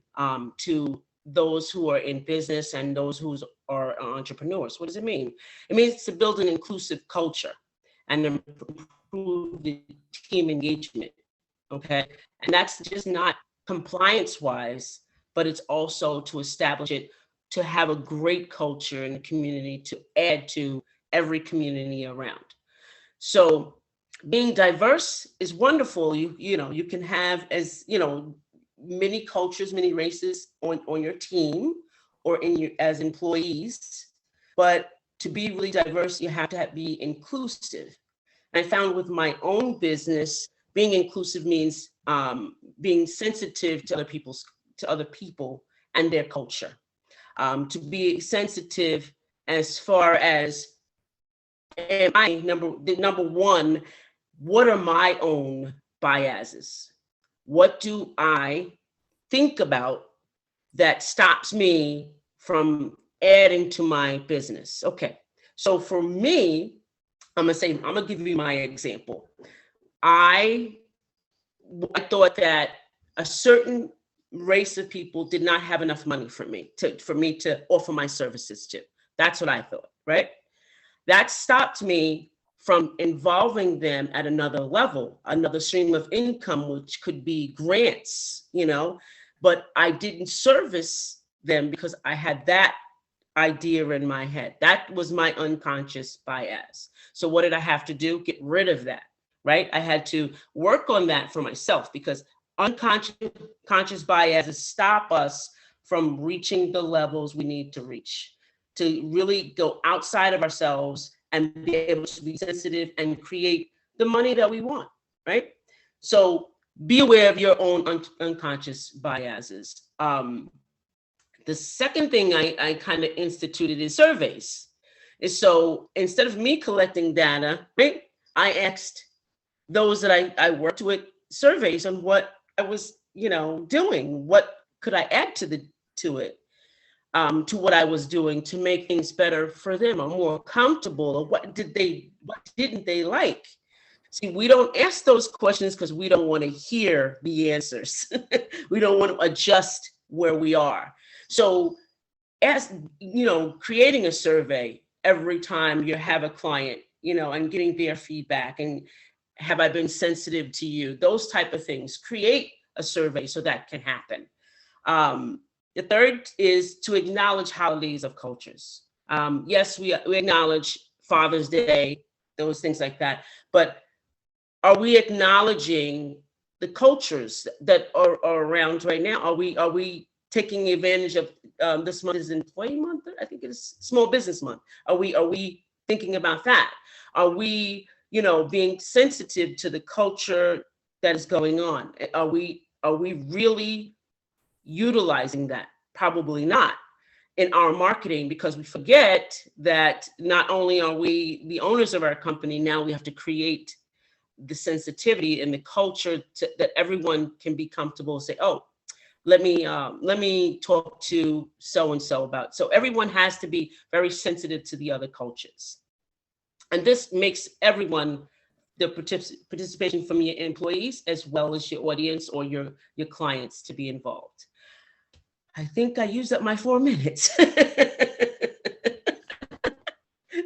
to those who are in business and those who are entrepreneurs? What does it mean? It means to build an inclusive culture and improve the team engagement, okay? And that's just not compliance-wise, but it's also to establish it, to have a great culture in the community, to add to every community around. So being diverse is wonderful. You can have, as many cultures, many races on your team or as employees, but to be really diverse, you have to be inclusive. And I found with my own business, being inclusive means being sensitive to other people and their culture. To be sensitive as far as, number one, what are my own biases? What do I think about that stops me from adding to my business? Okay, so for me, I'm gonna give you my example. I thought that a certain race of people did not have enough money for me to offer my services to. That's what I thought, right? That stopped me from involving them at another level, another stream of income, which could be grants, but I didn't service them because I had that idea in my head. That was my unconscious bias. So what did I have to do? Get rid of that, right? I had to work on that for myself, because unconscious biases stop us from reaching the levels we need to reach, to really go outside of ourselves and be able to be sensitive and create the money that we want, right? So be aware of your own unconscious biases. The second thing I kind of instituted is surveys. And so instead of me collecting data, right, I asked those that I worked with surveys on what I was, doing. What could I add to it, to what I was doing to make things better for them or more comfortable, or what didn't they like? See, we don't ask those questions because we don't want to hear the answers. We don't want to adjust where we are. So creating a survey every time you have a client, and getting their feedback, and have I been sensitive to you? Those type of things. Create a survey so that can happen. The third is to acknowledge holidays of cultures. Yes, we acknowledge Father's Day, those things like that, but are we acknowledging the cultures that are around right now? Are we taking advantage of this month is Employee Month? I think it's Small Business Month. Are we thinking about that? Are we, being sensitive to the culture that is going on? Are we really utilizing that? Probably not in our marketing, because we forget that not only are we the owners of our company, now we have to create the sensitivity and the culture that everyone can be comfortable and say, oh, let me talk to so-and-so about. So everyone has to be very sensitive to the other cultures. And this makes everyone, the participation from your employees as well as your audience or your clients, to be involved. I think I used up my 4 minutes.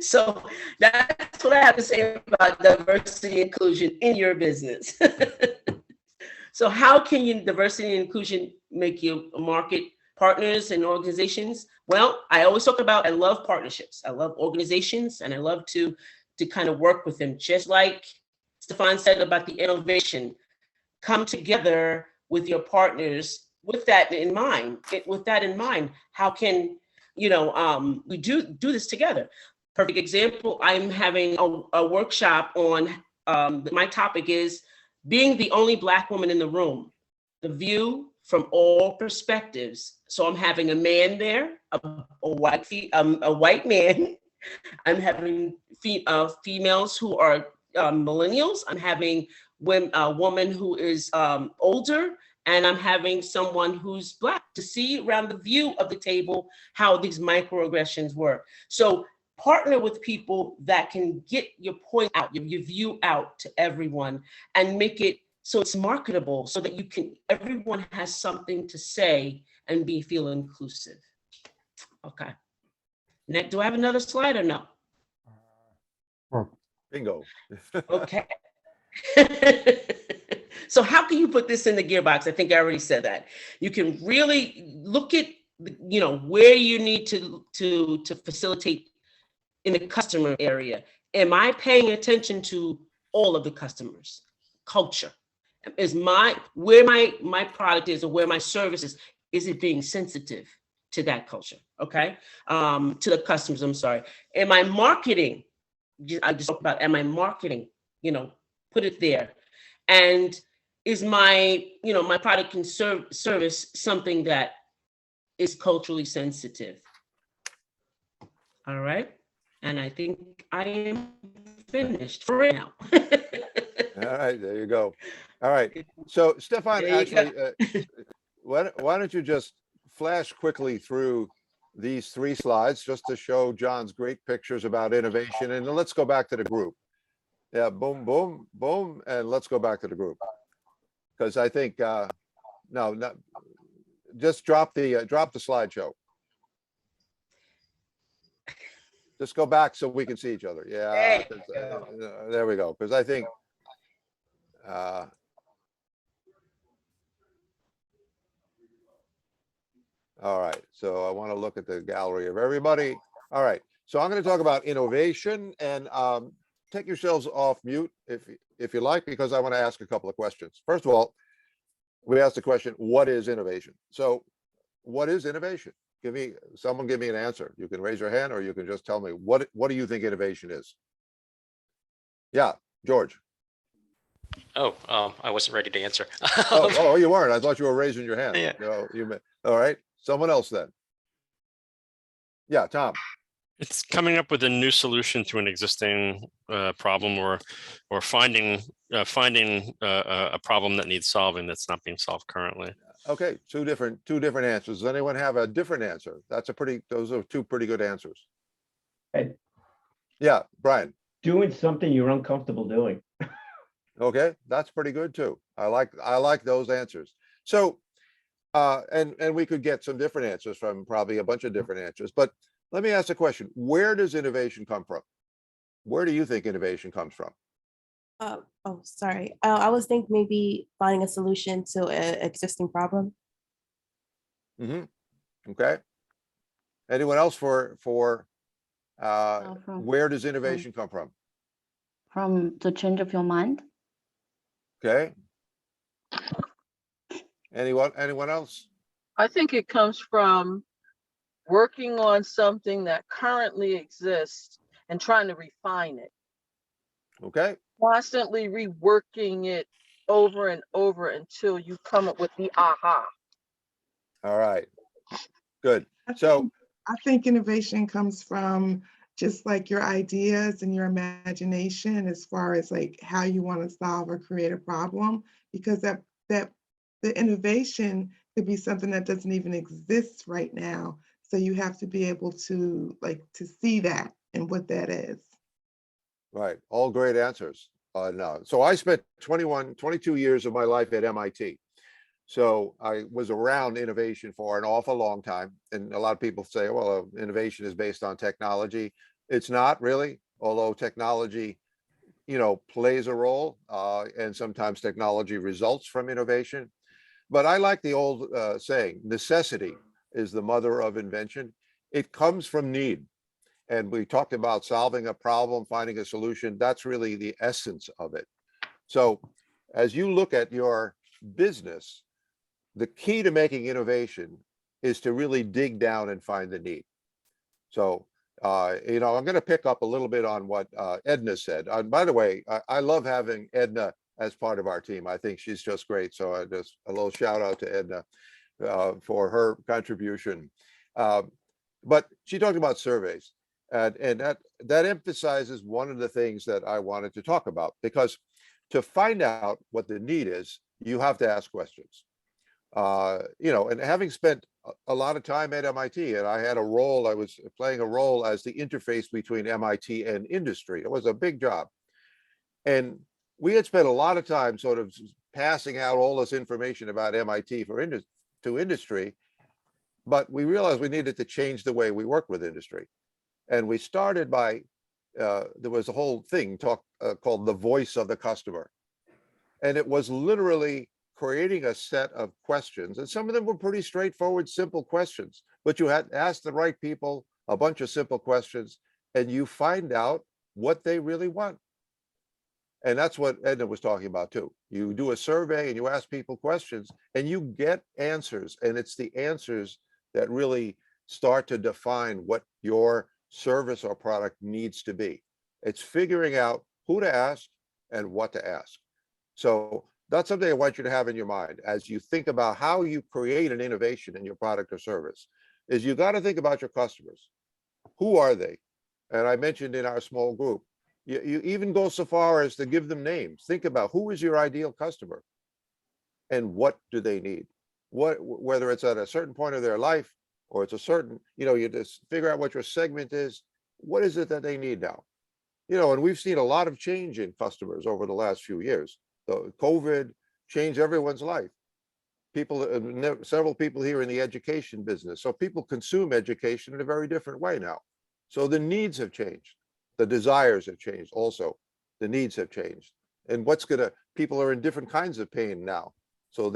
So that's what I have to say about diversity and inclusion in your business. So how can diversity and inclusion make you market partners and organizations? Well, I always talk about, I love partnerships. I love organizations, and I love to kind of work with them. Just like Stefan said about the innovation, come together with your partners with that in mind. How can, we do this together? Perfect example, I'm having a workshop on, my topic is being the only Black woman in the room, the view from all perspectives. So I'm having a man there, a white man. I'm having females who are millennials. I'm having a woman who is older, and I'm having someone who's Black, to see around the view of the table how these microaggressions work. So partner with people that can get your point out, your view out to everyone, and make it so it's marketable, so that everyone has something to say and feel inclusive. Okay. Nick, do I have another slide or no? Well, bingo. Okay. So how can you put this in the gearbox? I think I already said that. You can really look at, where you need to facilitate in the customer area. Am I paying attention to all of the customers? Culture. Is where my product is, or where my service is it being sensitive to that culture? Okay. To the customers, I'm sorry. Am I marketing? I just talked about, am I marketing? Put it there. And is my product and service something that is culturally sensitive? All right. And I think I am finished for right now. All right, there you go. All right. So Stefan, actually, why don't you just flash quickly through these 3 slides just to show John's great pictures about innovation, and then let's go back to the group. Yeah, boom, boom, boom, and let's go back to the group. Because I think no, just drop the slideshow. Just go back so we can see each other. Yeah, 'cause, there we go. Because I think, all right, so I want to look at the gallery of everybody. All right, so I'm going to talk about innovation, and take yourselves off mute if you like, because I want to ask a couple of questions. First of all, we asked the question, what is innovation? So what is innovation? Someone give me an answer. You can raise your hand, or you can just tell me what do you think innovation is? Yeah, George. Oh, I wasn't ready to answer. Oh, you weren't. I thought you were raising your hand. Yeah. All right. Someone else then. Yeah, Tom. It's coming up with a new solution to an existing problem, or finding a problem that needs solving that's not being solved currently. Okay, two different answers. Does anyone have a different answer? Those are two pretty good answers. Hey. Yeah, Brian. Doing something you're uncomfortable doing. Okay, that's pretty good too. I like those answers. So, and we could get some different answers from probably a bunch of different answers, but let me ask a question. Where does innovation come from? Where do you think innovation comes from? Oh, sorry. I was thinking maybe finding a solution to an existing problem. Okay. Anyone else for where does innovation come from? From the change of your mind. Okay. Anyone else? I think it comes from working on something that currently exists and trying to refine it. Okay. Constantly reworking it over and over until you come up with the aha. All right. Good. I think innovation comes from just like your ideas and your imagination as far as like how you want to solve or create a problem, because that the innovation could be something that doesn't even exist right now. So you have to be able to see that and what that is. Right. All great answers. No. So I spent 22 years of my life at MIT. So I was around innovation for an awful long time. And a lot of people say, well, innovation is based on technology. It's not really, although technology, plays a role, and sometimes technology results from innovation. But I like the old saying, necessity is the mother of invention. It comes from need. And we talked about solving a problem, finding a solution. That's really the essence of it. So as you look at your business, the key to making innovation is to really dig down and find the need. So, I'm going to pick up a little bit on what Edna said. By the way, I love having Edna as part of our team. I think she's just great. So a little shout out to Edna for her contribution. But she talked about surveys. And that emphasizes one of the things that I wanted to talk about, because to find out what the need is, you have to ask questions. And having spent a lot of time at MIT, and I was playing a role as the interface between MIT and industry. It was a big job. And we had spent a lot of time sort of passing out all this information about MIT to industry, but we realized we needed to change the way we work with industry. And we started by, there was a whole thing called the voice of the customer. And it was literally creating a set of questions. And some of them were pretty straightforward, simple questions, but you had to ask the right people a bunch of simple questions, and you find out what they really want. And that's what Edna was talking about too. You do a survey and you ask people questions and you get answers. And it's the answers that really start to define what your service or product needs to be. It's figuring out who to ask and what to ask. So that's something I want you to have in your mind as you think about how you create an innovation in your product or service, is you got to think about your customers. Who are they? And I mentioned in our small group, you even go so far as to give them names. Think about who is your ideal customer and what do they need? Whether it's at a certain point of their life or it's a certain, you just figure out what your segment is. What is it that they need now? And we've seen a lot of change in customers over the last few years. So COVID changed everyone's life. Several people here in the education business. So people consume education in a very different way now. So the needs have changed. The desires have changed also. The needs have changed. And people are in different kinds of pain now. So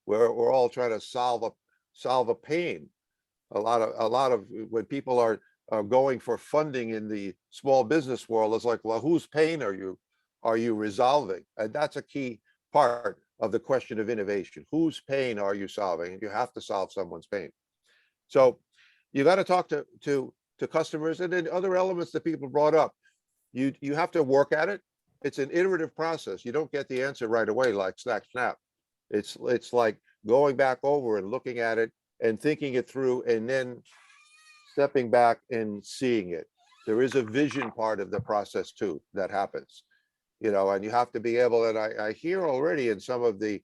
we're all trying to solve a pain. A lot of when people are going for funding in the small business world, it's like, well, whose pain are you resolving? And that's a key part of the question of innovation. Whose pain are you solving? You have to solve someone's pain. So you got to talk to customers, and then other elements that people brought up. You have to work at it. It's an iterative process. You don't get the answer right away like snap. It's like going back over and looking at it and thinking it through, and then stepping back and seeing it. There is a vision part of the process too that happens, and you have to be able, and I hear already in some of the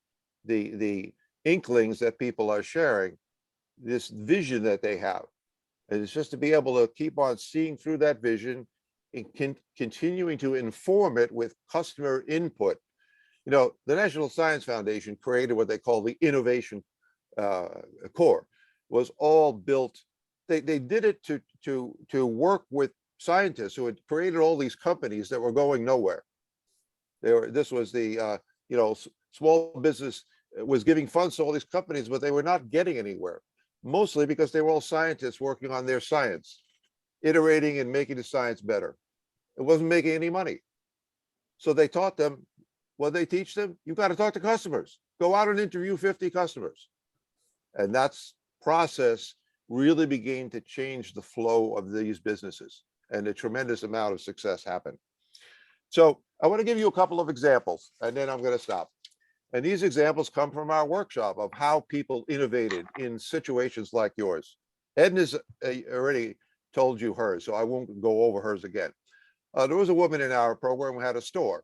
inklings that people are sharing, this vision that they have. And it's just to be able to keep on seeing through that vision and continuing to inform it with customer input. The National Science Foundation created what they call the innovation core. Was all built. They did it to work with scientists who had created all these companies that were going nowhere. This was the small business was giving funds to all these companies, but they were not getting anywhere. Mostly because they were all scientists working on their science, iterating and making the science better. It wasn't making any money. So they taught them, what they teach them, you got to talk to customers. Go out and interview 50 customers. And that's process really began to change the flow of these businesses, and a tremendous amount of success happened. So I want to give you a couple of examples, and then I'm going to stop. And these examples come from our workshop of how people innovated in situations like yours. Edna's already told you hers, so I won't go over hers again. There was a woman in our program who had a store,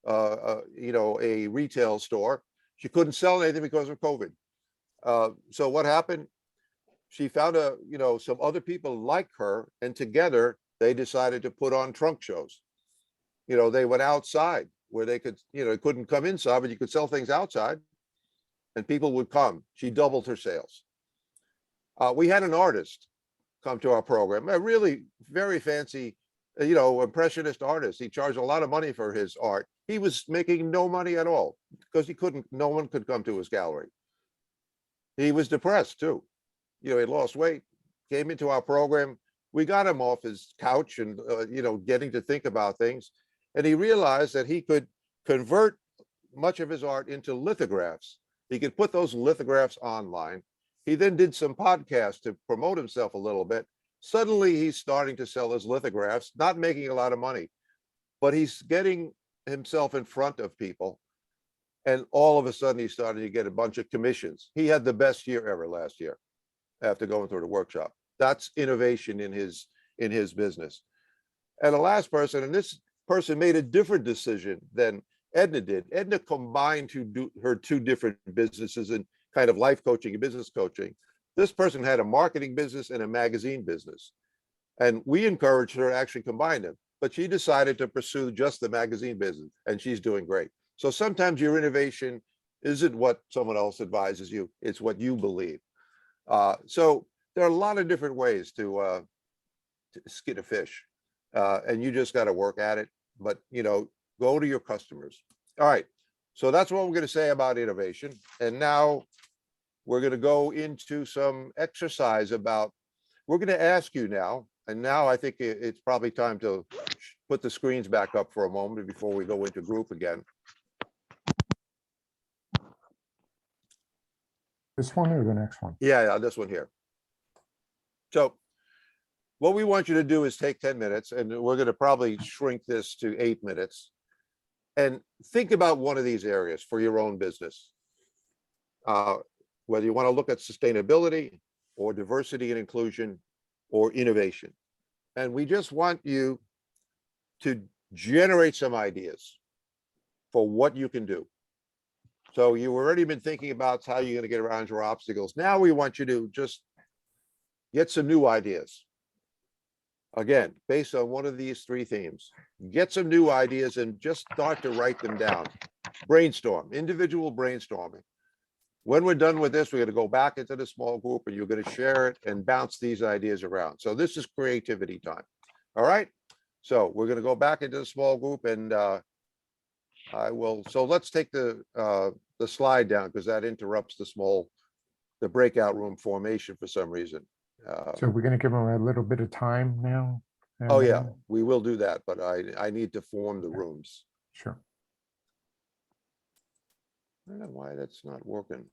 a retail store. She couldn't sell anything because of COVID. So what happened? She found some other people like her, and together they decided to put on trunk shows. They went outside where they could, couldn't come inside, but you could sell things outside and people would come. She doubled her sales. We had an artist come to our program, a really very fancy, impressionist artist. He charged a lot of money for his art. He was making no money at all because no one could come to his gallery. He was depressed too. He lost weight, came into our program. We got him off his couch and, getting to think about things. And he realized that he could convert much of his art into lithographs. He could put those lithographs online. He then did some podcasts to promote himself a little bit. Suddenly he's starting to sell his lithographs, not making a lot of money, but he's getting himself in front of people. And all of a sudden he's starting to get a bunch of commissions. He had the best year ever last year after going through the workshop. That's innovation in his business. And the last person, and this person made a different decision than Edna did. Edna combined her two different businesses in kind of life coaching and business coaching. This person had a marketing business and a magazine business. And we encouraged her to actually combine them, but she decided to pursue just the magazine business, and she's doing great. So sometimes your innovation isn't what someone else advises you, it's what you believe. So there are a lot of different ways to skin a fish, and you just got to work at it. But go to your customers. All right, so that's what we're going to say about innovation. And now we're going to go into some exercise about. We're going to ask you now, and now I think it's probably time to put the screens back up for a moment before we go into group again. This one or the next one? Yeah, this one here. So what we want you to do is take 10 minutes, and we're going to probably shrink this to 8 minutes, and think about one of these areas for your own business. Whether you want to look at sustainability or diversity and inclusion or innovation. And we just want you to generate some ideas for what you can do. So you've already been thinking about how you're going to get around your obstacles. Now we want you to just get some new ideas. Again, based on one of these three themes, get some new ideas and just start to write them down. Brainstorm, individual brainstorming. When we're done with this, we're going to go back into the small group and you're going to share it and bounce these ideas around. So this is creativity time. All right, so we're gonna go back into the small group and I will, so let's take the slide down because that interrupts the breakout room formation for some reason. So we're going to give them a little bit of time now. Oh, and yeah, then- we will do that, but I need to form the rooms. Sure. I don't know why that's not working.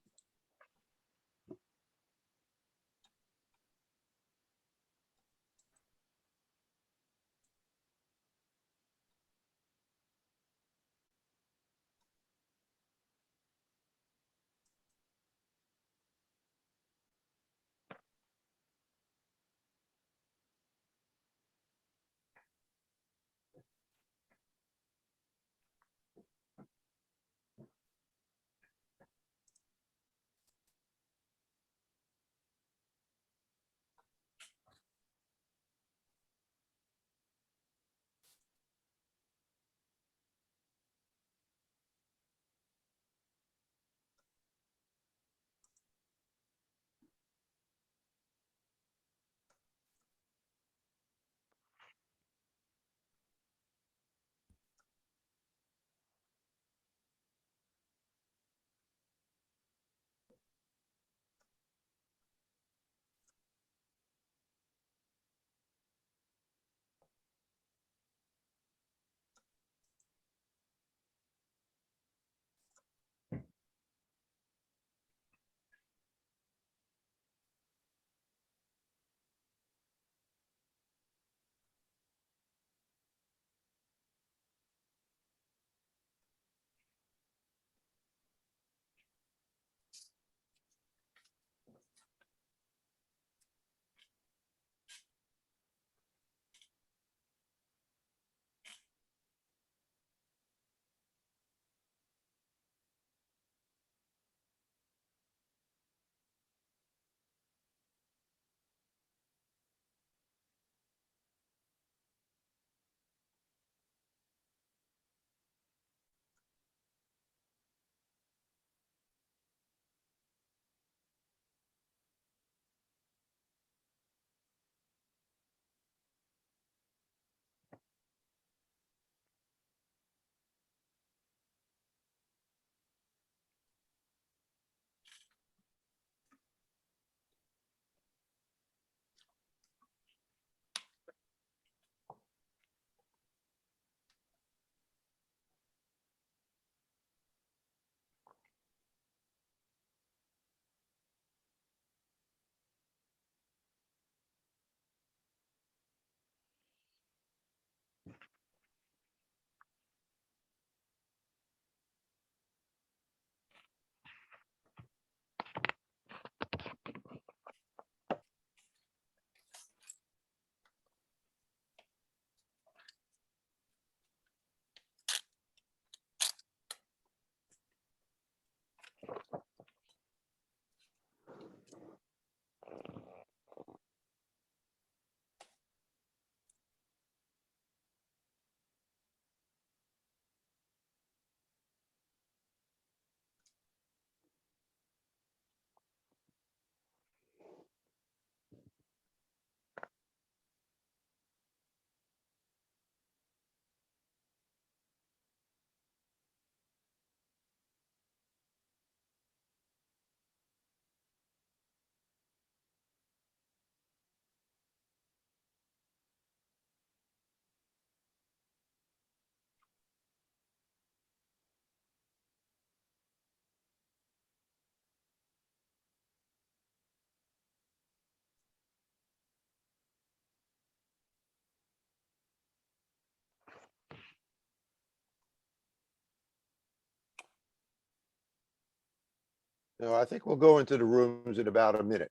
No, I think we'll go into the rooms in about a minute.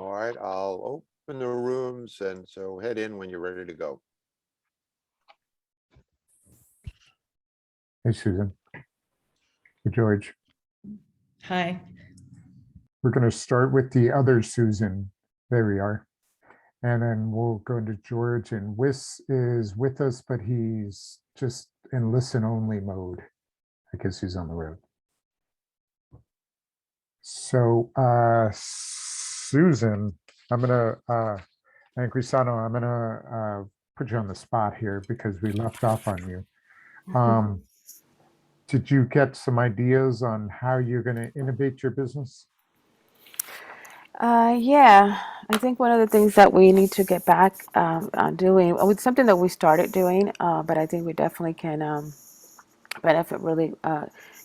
All right, I'll open the rooms, and so head in when you're ready to go. Hey, Susan. Hey, George. Hi. We're going to start with the other Susan. There we are. And then we'll go to George, and Wiss is with us, but he's just in listen only mode. I guess he's on the road. So Susan, I'm gonna and Grisano, I'm gonna put you on the spot here because we left off on you. Did you get some ideas on how you're going to innovate your business? Yeah, I think one of the things that we need to get back on doing, it's something that we started doing, but I think we definitely can benefit really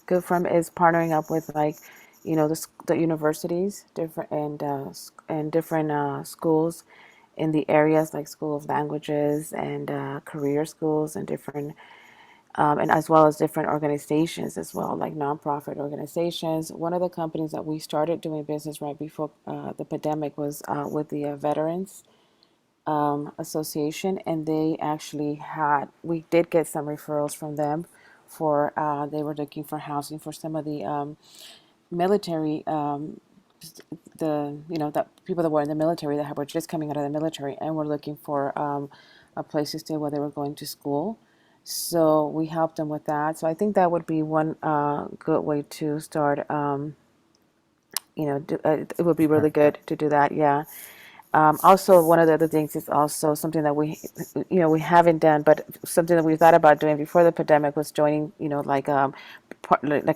good from, is partnering up with, like, you know, the universities, different and different schools in the areas, like School of Languages and career schools, and different and as well as different organizations as well, like nonprofit organizations. One of the companies that we started doing business right before the pandemic was with the Veterans Association, and they actually we did get some referrals from them for, they were looking for housing for some of the military, the people that were in the military, that were just coming out of the military and were looking for a place to stay while they were going to school. So we helped them with that. So I think that would be one good way to start. It would be really good to do that. Yeah. Also, one of the other things is also something that we haven't done, but something that we thought about doing before the pandemic was joining, like I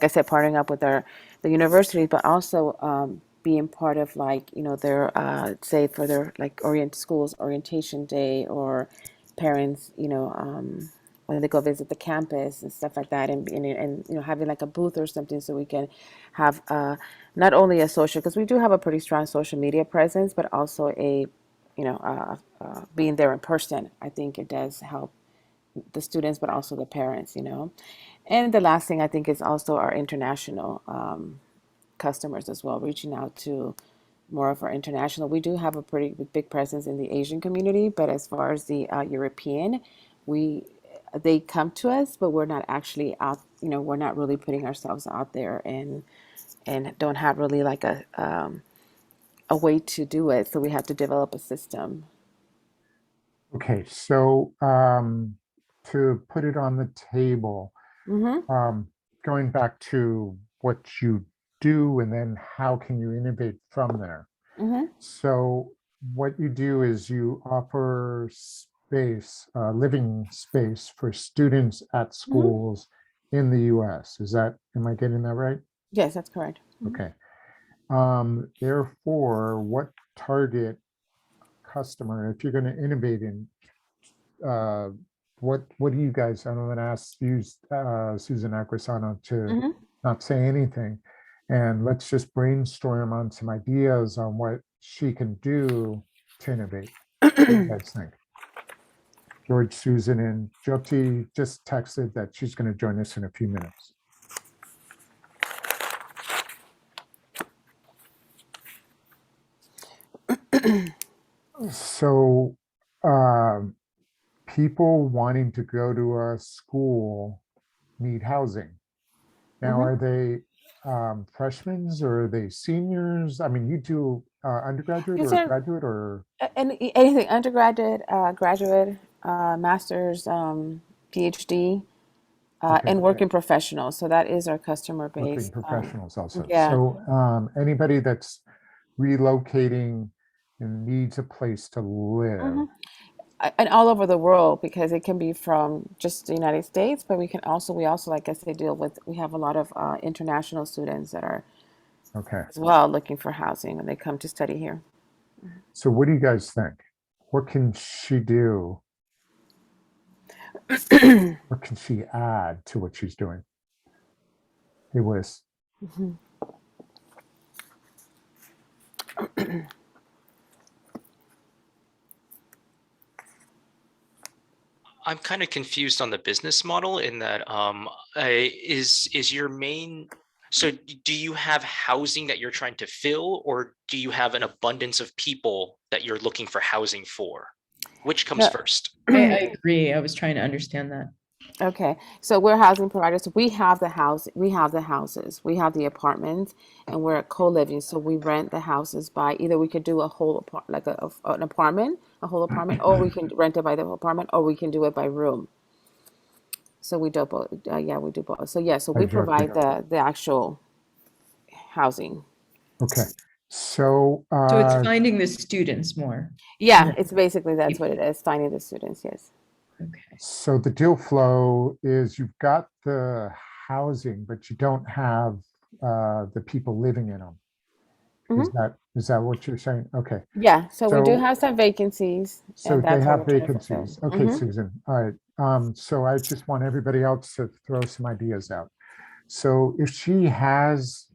said, partnering up with the university, but also being part of, like, their say for their, like, schools orientation day, or parents, when they go visit the campus and stuff like that, and having like a booth or something, so we can have not only a social, because we do have a pretty strong social media presence, but also being there in person. I think it does help the students, but also the parents. And the last thing I think is also our international customers as well, reaching out to more of our international. We do have a pretty big presence in the Asian community, but as far as the European, they come to us, but we're not actually out. We're not really putting ourselves out there, and don't have really like a way to do it. So we have to develop a system. Okay, so to put it on the table, going back to what you do, and then how can you innovate from there? So what you do is you offer space, living space for students at schools in the US. Am I getting that right? Yes, that's correct. Okay. Therefore, what target customer, if you're going to innovate in, what do you guys, I'm going to ask you, Susan Acquisano, to not say anything, and let's just brainstorm on some ideas on what she can do to innovate. What do you guys think? George, Susan, and Jyoti just texted that she's going to join us in a few minutes. So people wanting to go to a school need housing. Now, are they freshmen, or are they seniors? I mean, you do undergraduate or graduate, or anything, undergraduate, graduate, master's, PhD, and working professionals. So that is our customer base. Working professionals also. Yeah. So anybody that's relocating and needs a place to live. And all over the world, because it can be from just the United States, but we also, like I said, we have a lot of international students that are as well looking for housing when they come to study here. So what do you guys think? What can she do? What can she add to what she's doing? Hey, Wiss. I'm kind of confused on the business model, in that is your main So do you have housing that you're trying to fill, or do you have an abundance of people that you're looking for housing for? Which comes first? I agree. I was trying to understand that. Okay, so we're housing providers. We have the house, we have the houses, we have the apartments, and we're co-living. So we rent the houses by either we could do a whole like an apartment, a whole apartment, or we can rent it by the apartment, or we can do it by room. So we do both. Yeah, we do both. So yeah, so we provide the actual housing. Okay, so So it's finding the students more. Yeah, it's basically that's what it is, finding the students. Yes. Okay. So the deal flow is you've got the housing, but you don't have the people living in them. Is that what you're saying? Okay. Yeah. So we do have some vacancies. So and they that's what have we're trying to vacancies. fulfill. Okay, Susan. All right. So I just want everybody else to throw some ideas out. So if she has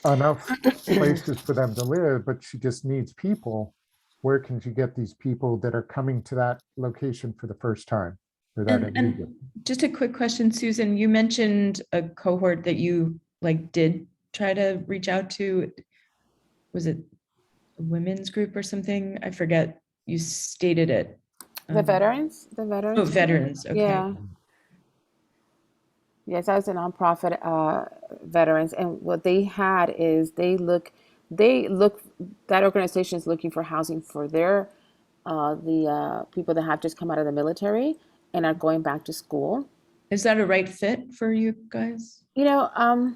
enough places for them to live, but she just needs people, where can she get these people that are coming to that location for the first time? And just a quick question, Susan, you mentioned a cohort that you did try to reach out to. Was it a women's group or something? I forget. You stated it. The veterans? The veterans? Oh, veterans. Okay. Yeah. Yes, I was a nonprofit veterans, and what they had is that organization is looking for housing for their the people that have just come out of the military and are going back to school. Is that a right fit for you guys? You know,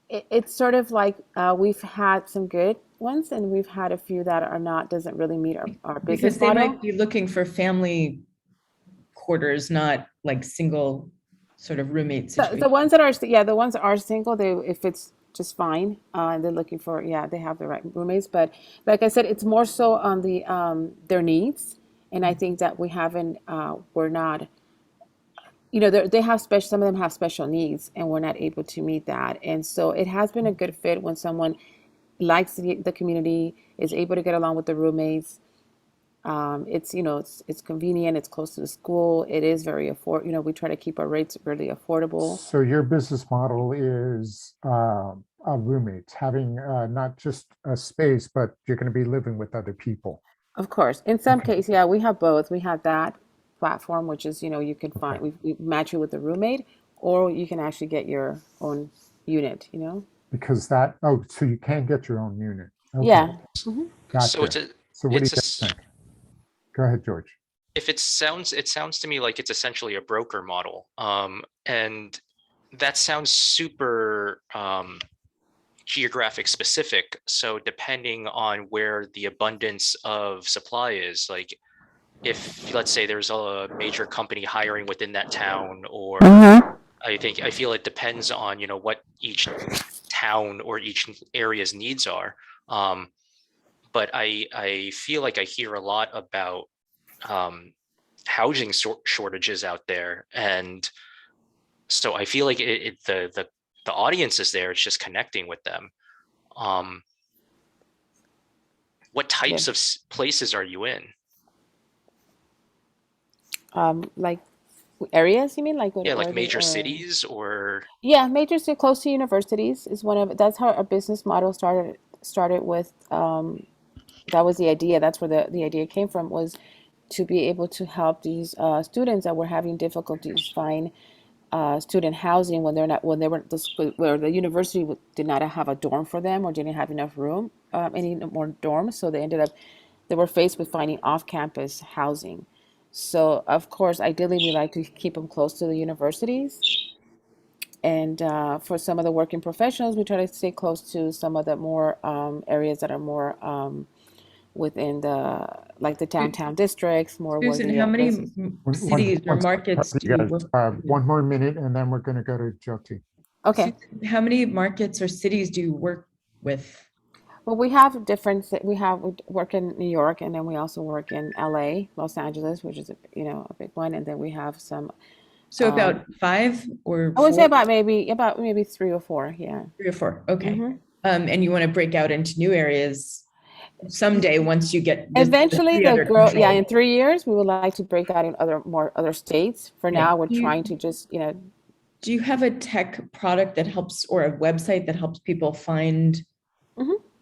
it's sort of like we've had some good ones, and we've had a few that are not, doesn't really meet our business because they model. might be looking for family quarters, not like single sort of roommate situation. The ones that are, the ones that are single, if it's just fine, and they're looking for, they have the right roommates. But like I said, it's more so on the their needs, and I think that we're not, they have special, some of them have special needs, and we're not able to meet that. And so it has been a good fit when someone likes the community, is able to get along with the roommates. It's convenient, it's close to the school, it is very affordable. We try to keep our rates really affordable. So your business model is roommates, having not just a space, but you're going to be living with other people. Of course. In some cases, yeah, we have both. We have that platform, which is, you can find, we match you with a roommate, or you can actually get your own unit, Because so you can get your own unit. Okay. Yeah. Gotcha. So what do you guys think? Go ahead, George. If it sounds to me like it's essentially a broker model. And that sounds super geographic specific. So depending on where the abundance of supply is, like if let's say there's a major company hiring within that town, or I feel it depends on, what each town or each area's needs are. But I feel like I hear a lot about housing shortages out there, and so I feel like the audience is there. It's just connecting with them. What types of places are you in? Like areas, you mean? Like what? Yeah, like major cities or? Yeah, major cities close to universities is one of. That's how our business model started with. That was the idea. That's where the idea came from, was to be able to help these students that were having difficulties find student housing when they were where the university did not have a dorm for them, or didn't have enough room, any more dorms. So they were faced with finding off-campus housing. So of course, ideally, we like to keep them close to the universities. And for some of the working professionals, we try to stay close to some of the more areas that are more within the downtown districts, more. Susan, how many cities or markets do you work with? One more minute, and then we're going to go to Jyoti. Okay. Susan, how many markets or cities do you work with? Well, we have we work in New York, and then we also work in LA, Los Angeles, which is a big one, and then we have some. So about 5 or I would 4? say about maybe 3 or 4. Yeah. 3 or 4. Okay. And you want to break out into new areas someday once you get eventually in 3 years we would like to break out in other states. For now, we're trying to just do you have a tech product that helps, or a website that helps people find,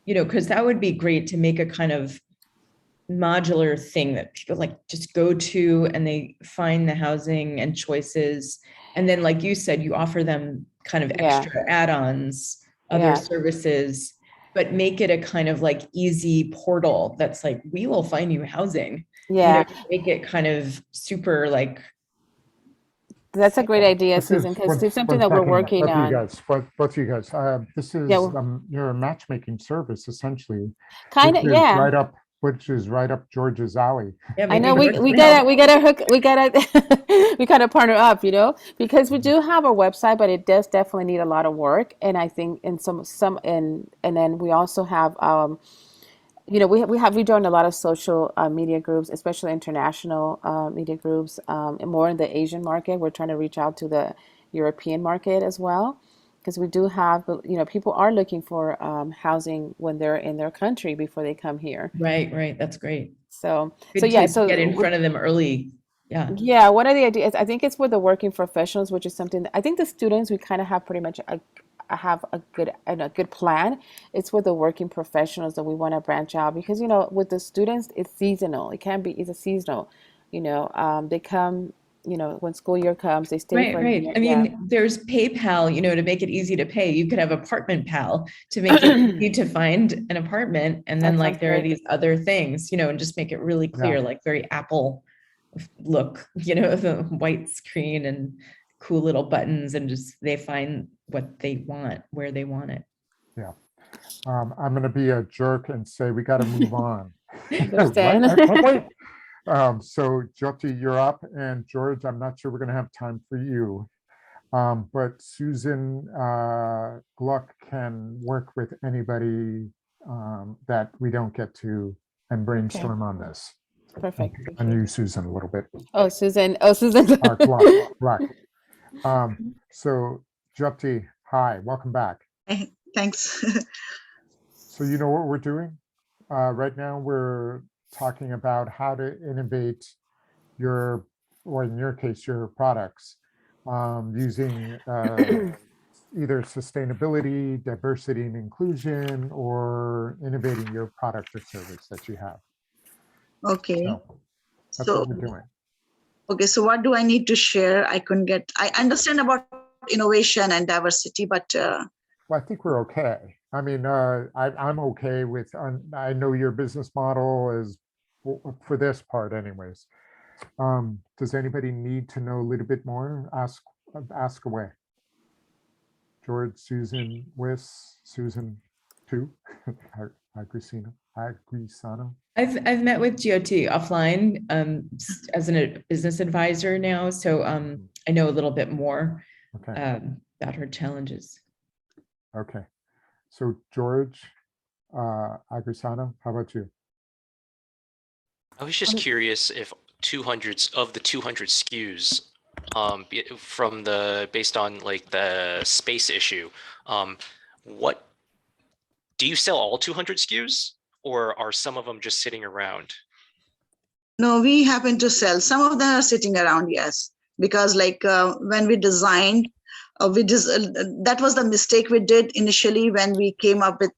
you know, because that would be great to make a kind of modular thing that people like just go to and they find the housing and choices. And then, like you said, you offer them kind of extra add-ons, other services, but make it a kind of like easy portal that's like, we will find you housing. Yeah. You know, make it kind of super like. That's a great idea, Susan, because it's something that we're working on. Both of you guys, this is you're a matchmaking service essentially. Kind of, yeah. Right up, which is right up George's alley. Yeah, I know we gotta partner up, you know, because we do have a website, but it does definitely need a lot of work. And I think in and then we also have you know, we joined a lot of social media groups, especially international media groups, and more in the Asian market. We're trying to reach out to the European market as well, because we do have, you know, people are looking for housing when they're in their country before they come here. Right. That's great. So yeah, so get in front of them early. Yeah. One of the ideas, I think it's for the working professionals, which is something that I think the students, we kind of have pretty much have a good plan. It's with the working professionals that we want to branch out, because, you know, with the students, it's seasonal. It's a seasonal, you know, they come, you know, when school year comes, they stay for a year. I mean, there's PayPal, you know, to make it easy to pay. You could have Apartment Pal to make it easy to find an apartment. And then like there are these other things, you know, and just make it really clear, like very Apple look, you know, the white screen and cool little buttons, and just they find what they want where they want it. Yeah. I'm going to be a jerk and say we got to move on. Wait. So Jyoti, you're up, and George, I'm not sure we're going to have time for you. But Susan Gluck can work with anybody that we don't get to and brainstorm on this. Perfect. I knew Susan a little bit. Oh, Susan. Gluck. So Jyoti, hi, welcome back. Thanks. So you know what we're doing? Right now we're talking about how to innovate your, or in your case, your products, using either sustainability, diversity and inclusion, or innovating your product or service that you have. Okay. So that's what we're doing. Okay, so what do I need to share? I understand about innovation and diversity, but well, I think we're okay. I mean, I'm okay with, I know your business model is, for this part anyways. Does anybody need to know a little bit more? Ask away. George, Susan, Susan too. Agrisano. I've met with Jyoti offline as a business advisor now, so I know a little bit more about her challenges. Okay, so George Agrisano, how about you? I was just curious if 200 of the 200 SKUs, based on like the space issue, what do you sell all 200 SKUs, or are some of them just sitting around? No, we happen to sell. Some of them are sitting around, yes, because like when we designed, that was the mistake we did initially when we came up with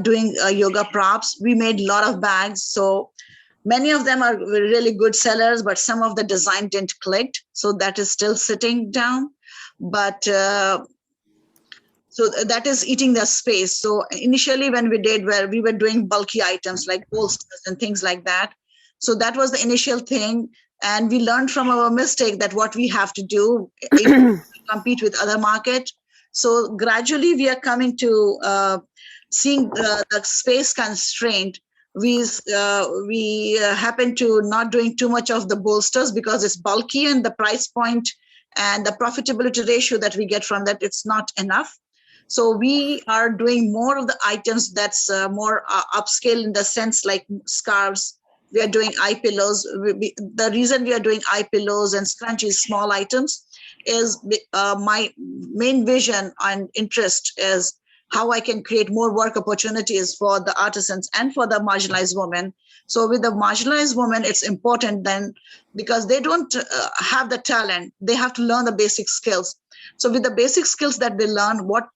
doing yoga props. We made a lot of bags, so many of them are really good sellers, but some of the design didn't click, so that is still sitting down. But so that is eating the space. So initially when we did, where we were doing bulky items like bolsters and things like that. So that was the initial thing. And we learned from our mistake that what we have to do is compete with other market. So gradually we are coming to seeing the space constraint. We happen to not doing too much of the bolsters because it's bulky, and the price point and the profitability ratio that we get from that, it's not enough. So we are doing more of the items that's more upscale in the sense like scarves. We are doing eye pillows. The reason we are doing eye pillows and scrunchies, small items, is my main vision and interest is how I can create more work opportunities for the artisans and for the marginalized women. So with the marginalized women, it's important then because they don't have the talent, they have to learn the basic skills. So with the basic skills that they learn, what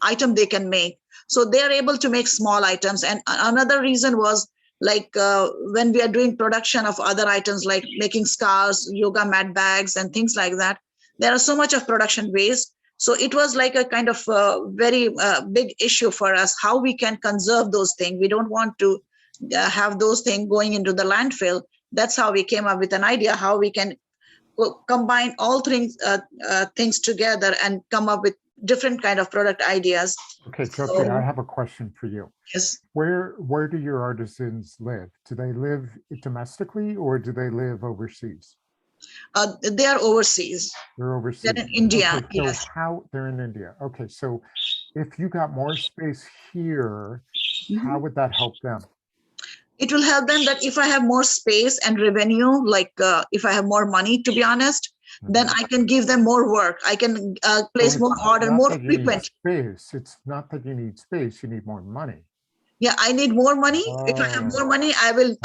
item they can make. So they are able to make small items. And another reason was like when we are doing production of other items like making scarves, yoga mat bags and things like that, there are so much of production waste. So it was like a kind of very big issue for us, how we can conserve those things. We don't want to have those things going into the landfill. That's how we came up with an idea, how we can combine all things together and come up with different kind of product ideas. Okay, Jyoti, I have a question for you. Yes. Where do your artisans live? Do they live domestically or do they live overseas? They are overseas. They're overseas. They're in India. Okay, so Yes. they're in India. Okay, so if you got more space here, how would that help them? It will help them that if I have more space and revenue, like if I have more money, to be honest, then I can give them more work. I can place more order, more frequent. Space. It's not that you need space, you need more money. Yeah, I need more money. If I have more money, I will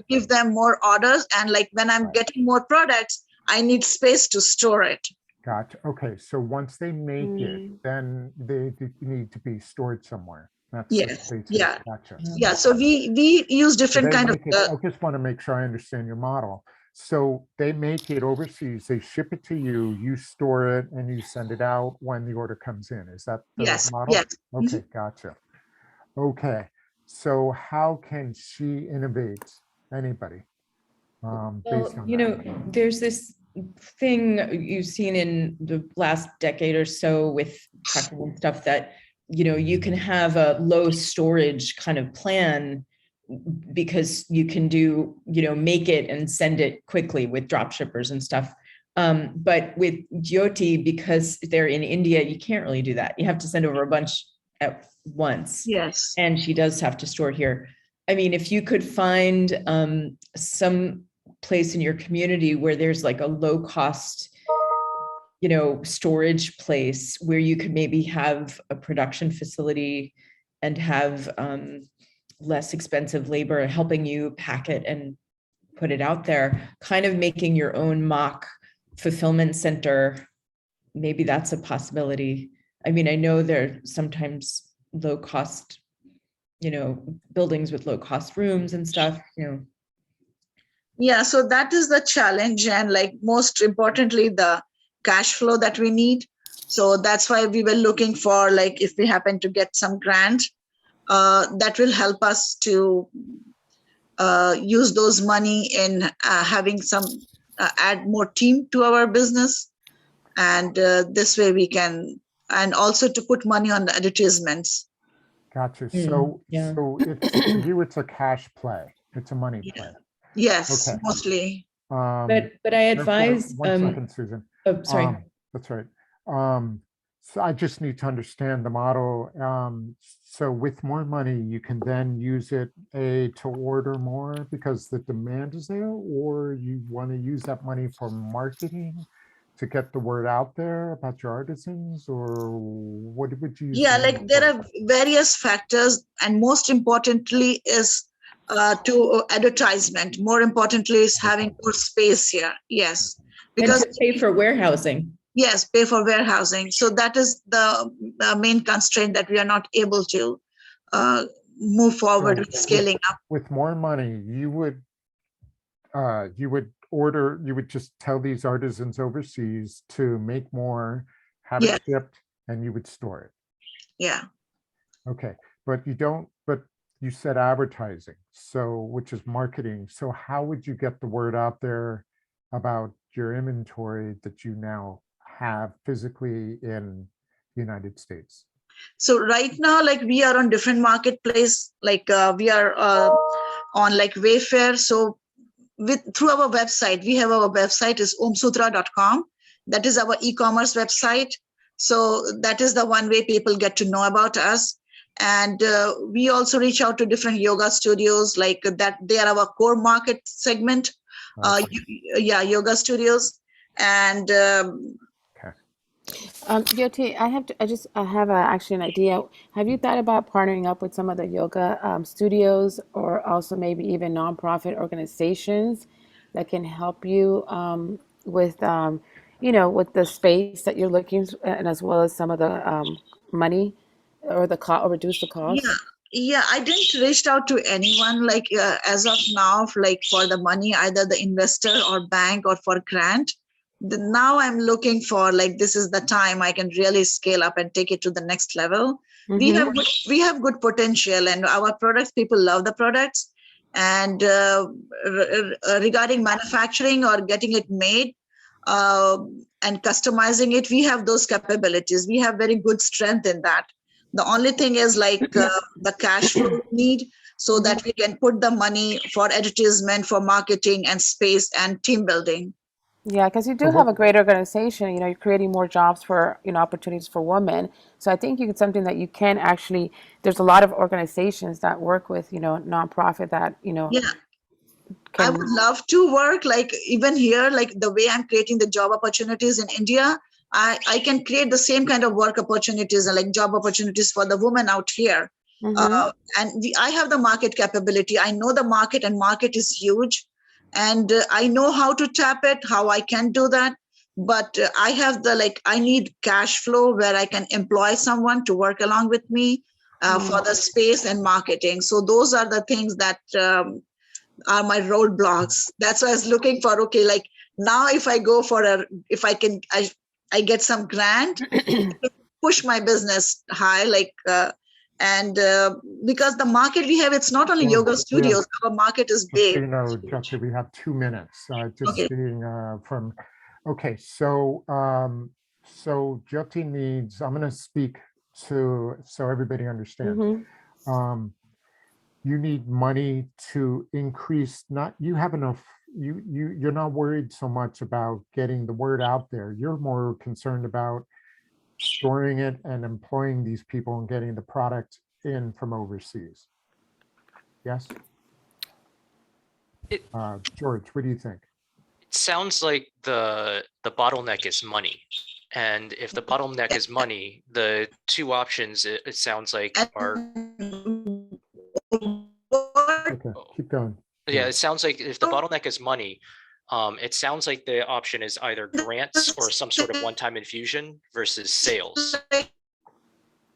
give them more orders. And like when I'm getting more products, I need space to store it. Gotcha. Okay, so once they make it, then they need to be stored somewhere. That's yes. Yeah. Gotcha. Yeah. So we use different kind of. I just want to make sure I understand your model. So they make it overseas, they ship it to you, you store it, and you send it out when the order comes in. Is that the model? Yes. Okay, gotcha. Okay, so how can she innovate anybody? Based on you know, there's this thing you've seen in the last decade or so with trucking and stuff that, you know, you can have a low storage kind of plan because you can do, you know, make it and send it quickly with drop shippers and stuff. But with Jyoti, because they're in India, you can't really do that. You have to send over a bunch at once. Yes. And she does have to store it here. I mean, if you could find some place in your community where there's like a low cost, you know, storage place where you could maybe have a production facility and have less expensive labor helping you pack it and put it out there, kind of making your own mock fulfillment center. Maybe that's a possibility. I mean, I know there are sometimes low cost, you know, buildings with low cost rooms and stuff, you know. Yeah, so that is the challenge. And like most importantly, the cash flow that we need. So that's why we were looking for, like, if we happen to get some grant, that will help us to use those money in having some, add more team to our business. And this way we can, and also to put money on the advertisements. Gotcha. So it's, for you, it's a cash play. It's a money play. Yes, okay. Mostly. But I advise. One second, Susan. Oh, sorry. That's right. So I just need to understand the model. So with more money, you can then use it to order more because the demand is there, or you want to use that money for marketing to get the word out there about your artisans, or what would you use? Yeah, like there are various factors, and most importantly is to advertisement. More importantly is having more space here. Yes, because and to pay for warehousing. Yes, pay for warehousing. So that is the main constraint that we are not able to move forward with scaling up. With more money, you would just tell these artisans overseas to make more, have it shipped, and you would store it. Yeah. Okay, but you said advertising, so which is marketing. So how would you get the word out there about your inventory that you now have physically in the United States? So right now, like we are on different marketplace, like we are on like Wayfair. So through our website, we have our website is omsutra.com. That is our e-commerce website. So that is the one way people get to know about us. And we also reach out to different yoga studios, like that. They are our core market segment. Okay. Yoga studios. And Jyoti, I have actually an idea. Have you thought about partnering up with some of the yoga studios, or also maybe even nonprofit organizations that can help you with, with the space that you're looking, and as well as some of the money or or reduce the Yeah, cost? yeah, I didn't reach out to anyone like as of now, like for the money, either the investor or bank or for grant. Now I'm looking for like this is the time I can really scale up and take it to the next level. We have good potential, and our products, people love the products. And regarding manufacturing or getting it made uh, and customizing it, we have those capabilities. We have very good strength in that. The only thing is like the cash flow need, so that we can put the money for advertisement, for marketing and space and team building. Yeah, because you do have a great organization. You're creating more jobs for, opportunities for women. So I think it's something that you can actually. There's a lot of organizations that work with, nonprofit that, Yeah, I would love to work like even here, like the way I'm creating the job opportunities in India. I can create the same kind of work opportunities and like job opportunities for the women out here. I have the market capability. I know the market, and market is huge. And I know how to tap it, how I can do that. But I have I need cash flow where I can employ someone to work along with me for the space and marketing. So those are the things that are my roadblocks. That's why I was looking for, okay, like now if I go for if I can, I get some grant, push my business high, and because the market we have, it's not only yoga studios, our market is big. Jyoti, we have 2 minutes, seeing from, okay, so Jyoti needs, I'm going to speak so everybody understands. You need money to increase, you have enough, you're not worried so much about getting the word out there. You're more concerned about storing it and employing these people and getting the product in from overseas. Yes? George, what do you think? It sounds like the bottleneck is money. And if the bottleneck is money, the two options it sounds like are. Okay, keep going. Yeah, it sounds like if the bottleneck is money, it sounds like the option is either grants or some sort of one-time infusion versus sales.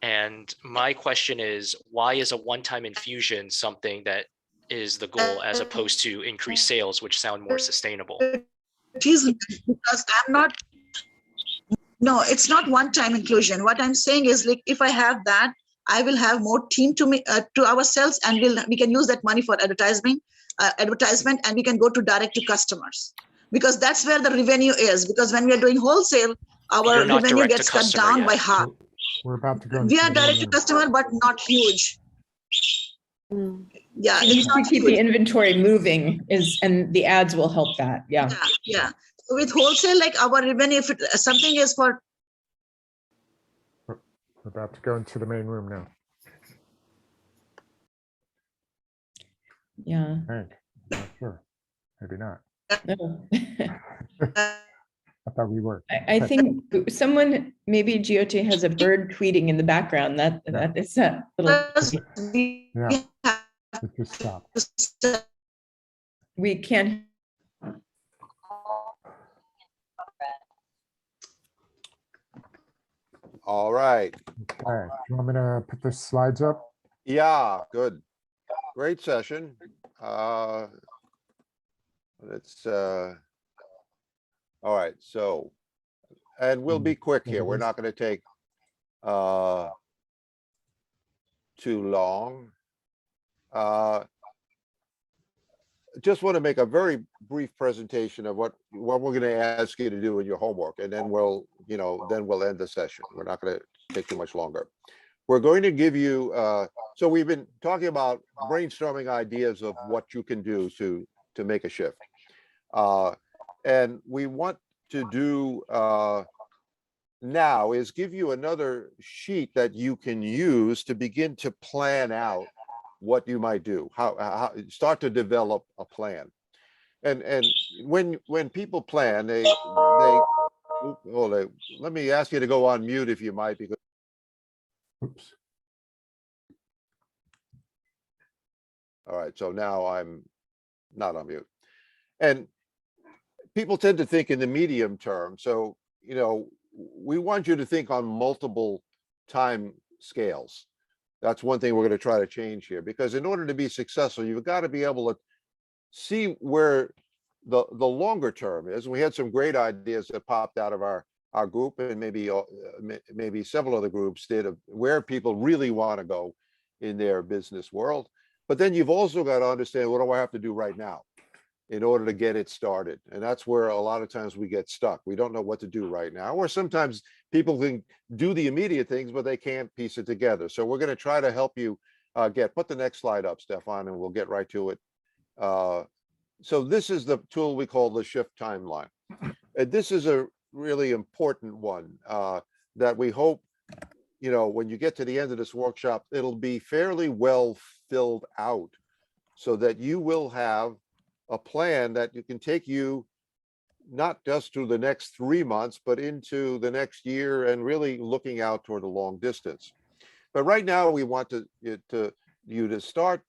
And my question is, why is a one-time infusion something that is the goal as opposed to increased sales, which sound more sustainable? Because I'm not. No, it's not one-time inclusion. What I'm saying is, like, if I have that, I will have more team to ourselves, and we can use that money for advertisement, and we can go to direct to customers, because that's where the revenue is. Because when we are doing wholesale, our revenue gets cut down by half. We're about to go. We are direct to customer, but not huge. Yeah, you need to keep the inventory moving, and the ads will help that. Yeah. Yeah. So with wholesale, like our revenue, if something is for. We're about to go into the main room now. Yeah. Hank, not sure. Maybe not. No. I thought we were. I think someone, maybe Jyoti has a bird tweeting in the background. That is a little. Yeah. It just stopped. We can't. All right. Okay. Do you want me to put the slides up? Yeah, good. Great session. Let's all right, so, and we'll be quick here. We're not going to take too long. Just want to make a very brief presentation of what we're going to ask you to do in your homework, and then we'll end the session. We're not going to take too much longer. We're going to give you so we've been talking about brainstorming ideas of what you can do to make a shift, and we want to do now is give you another sheet that you can use to begin to plan out what you might do, how start to develop a plan. And when people plan, they let me ask you to go on mute if you might, because. Oops. All right, so now I'm not on mute. And people tend to think in the medium term. So, you know, we want you to think on multiple time scales. That's one thing we're going to try to change here, because in order to be successful, you've got to be able to see where the longer term is. We had some great ideas that popped out of our group, and maybe several other groups did, of where people really want to go in their business world. But then you've also got to understand, what do I have to do right now in order to get it started? And that's where a lot of times we get stuck. We don't know what to do right now, or sometimes people can do the immediate things, but they can't piece it together. So we're going to try to help you put the next slide up, Stefan, and we'll get right to it. So this is the tool we call the shift timeline. And this is a really important one that we hope, you know, when you get to the end of this workshop, it'll be fairly well filled out, so that you will have a plan that you can take you not just through the next 3 months, but into the next year, and really looking out toward a long distance. But right now we want you to start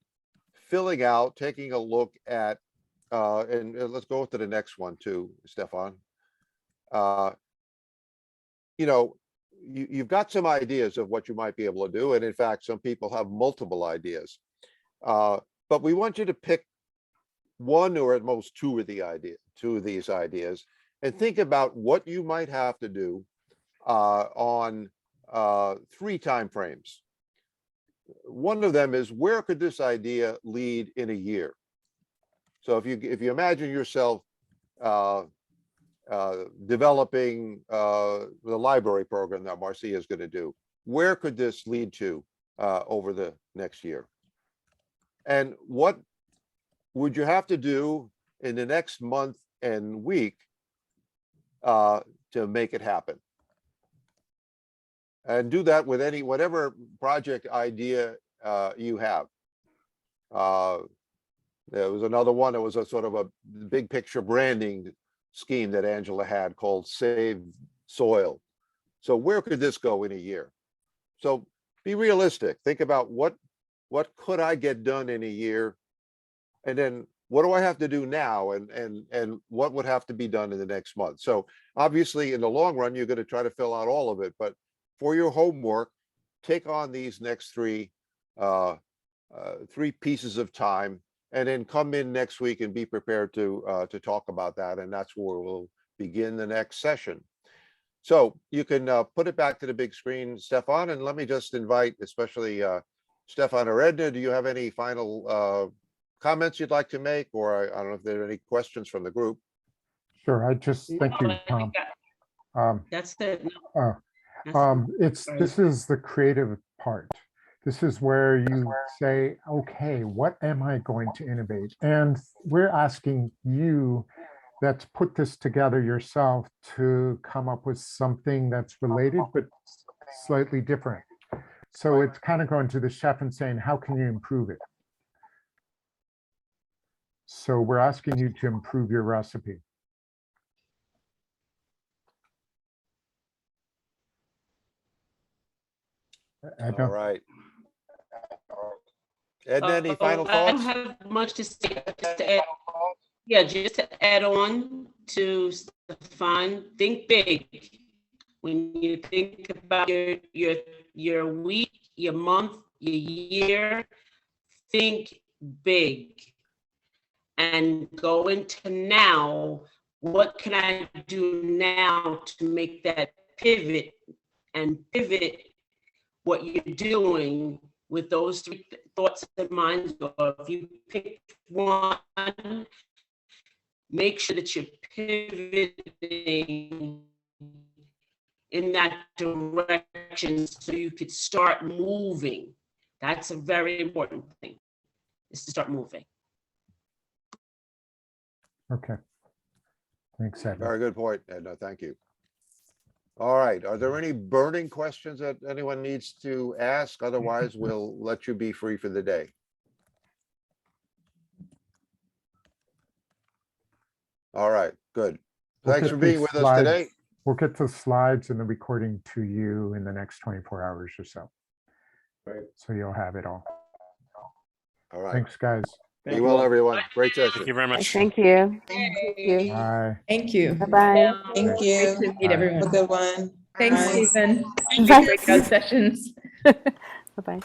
filling out, taking a look at, and let's go to the next one too, Stefan. You know, you've got some ideas of what you might be able to do. And in fact, some people have multiple ideas. But we want you to pick one or at most two of these ideas, and think about what you might have to do on 3 time frames. One of them is, where could this idea lead in a year? So if you imagine yourself developing the library program that Marcia is going to do, where could this lead to over the next year? And what would you have to do in the next month and week to make it happen? And do that with whatever project idea you have. There was another one that was a sort of a big picture branding scheme that Angela had called Save Soil. So where could this go in a year? So be realistic. Think about what could I get done in a year, and then what do I have to do now, and what would have to be done in the next month. So obviously in the long run, you're going to try to fill out all of it, but for your homework, take on these next 3 pieces of time, and then come in next week and be prepared to talk about that. And that's where we'll begin the next session. So you can put it back to the big screen, Stefan, and let me just invite, especially Stefan or Edna, do you have any final comments you'd like to make? Or I don't know if there are any questions from the group. Sure, I just thank you, Tom. That's it. This is the creative part. This is where you say, okay, what am I going to innovate? And we're asking you that's put this together yourself to come up with something that's related, but slightly different. So it's kind of going to the chef and saying, how can you improve it? So we're asking you to improve your recipe. All right. Edna, any final thoughts? I don't have much to say. Just to add on to Stefan, think big. When you think about your week, your month, your year, think big. And go into now, what can I do now to make that pivot, and pivot what you're doing with those 3 thoughts in mind. Or if you pick one, make sure that you're pivoting in that direction so you could start moving. That's a very important thing, is to start moving. Okay. Thanks, Edna. Very good point, Edna. Thank you. All right. Are there any burning questions that anyone needs to ask? Otherwise, we'll let you be free for the day. All right. Good. Thanks for being with us today. we'll get the slides and the recording to you in the next 24 hours or so. Right. So you'll have it all. All right. Thanks, guys. Be well, everyone. Great session. Thank you very much. Thank you. Thank you. Bye. Thank you. Bye-bye. Thank Great you. to meet Bye. everyone. Have a good one. Thanks, Bye. Stephen. Bye. Breakout sessions. Bye-bye.